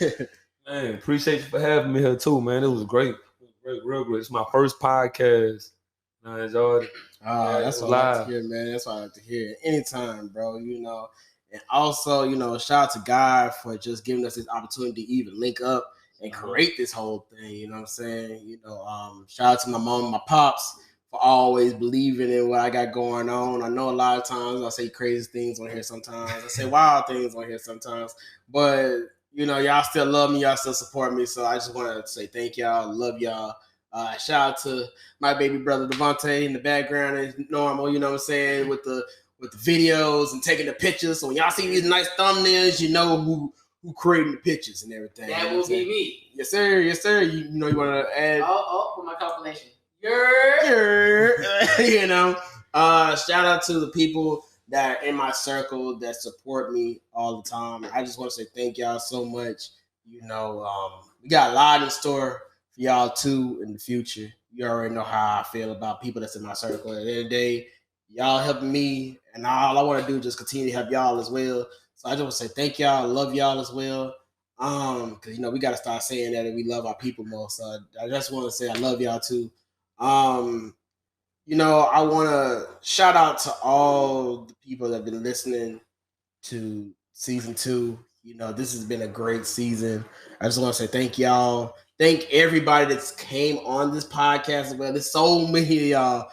B: Man, appreciate you for having me here too, man. It was great. Real great. It's my first podcast. I enjoyed it.
A: That's what I like to hear, man. That's what I like to hear. Anytime, bro. And also, shout out to God for just giving us this opportunity to even link up and create this whole thing. You know what I'm saying? Shout out to my mom and my pops for always believing in what I got going on. I know a lot of times I say crazy things on here sometimes. I say wild things on here sometimes. But, y'all still love me. Y'all still support me. So I just want to say thank y'all. Love y'all. Shout out to my baby brother Devontae in the background as normal, you know what I'm saying, with the videos and taking the pictures. So when y'all see these nice thumbnails, you know who creating the pictures and everything.
E: That will be me.
A: Yes, sir. You want to add?
E: For my compilation.
A: Shout out to the people that are in my circle that support me all the time. I just want to say thank y'all so much. We got a lot in store for y'all too in the future. You already know how I feel about people that's in my circle. At the end of the day, y'all helping me, and all I want to do is just continue to help y'all as well. So I just want to say thank y'all, love y'all as well. Because we got to start saying that we love our people more. So I just want to say I love y'all too. I want to shout out to all the people that have been listening to season 2. This has been a great season. I just want to say thank y'all. Thank everybody that's came on this podcast as well. There's so many of y'all.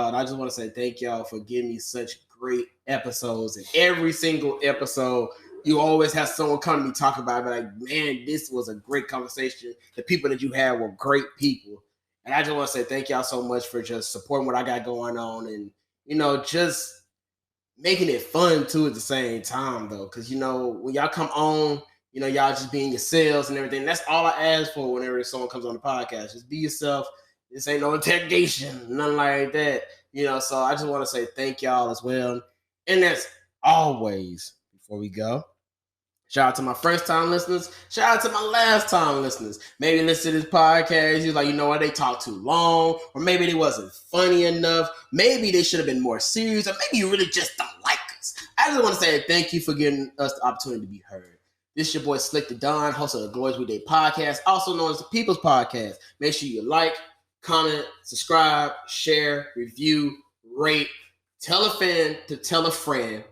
A: And I just want to say thank y'all for giving me such great episodes. And every single episode, you always have someone come to me talk about it. Like, man, this was a great conversation. The people that you had were great people. And I just want to say thank y'all so much for just supporting what I got going on. And, just making it fun too at the same time though. Because, when y'all come on, y'all just being yourselves and everything. That's all I ask for whenever someone comes on the podcast. Just be yourself. This ain't no interrogation, nothing like that. So I just want to say thank y'all as well. And as always, before we go, shout out to my first time listeners. Shout out to my last time listeners. Maybe listen to this podcast. You're like, you know what? They talk too long. Or maybe they wasn't funny enough. Maybe they should have been more serious. Or maybe you really just don't like us. I just want to say thank you for giving us the opportunity to be heard. This is your boy Slxck the Don, host of the Glorious Weekday podcast, also known as the People's Podcast. Make sure you like, comment, subscribe, share, review, rate. Tell a fan to tell a friend,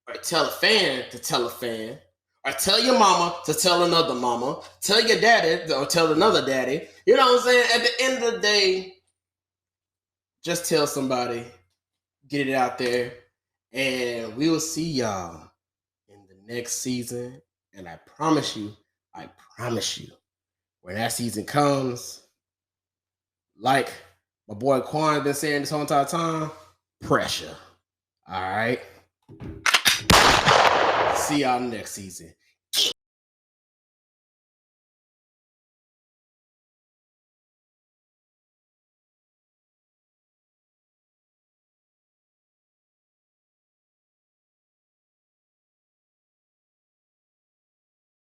A: or tell a fan to tell a fan, or tell your mama to tell another mama, tell your daddy or tell another daddy. You know what I'm saying? At the end of the day, just tell somebody, get it out there, and we will see y'all in the next season. And I promise you, when that season comes, like my boy Quann been saying this whole entire time, pressure. All right. See y'all next season.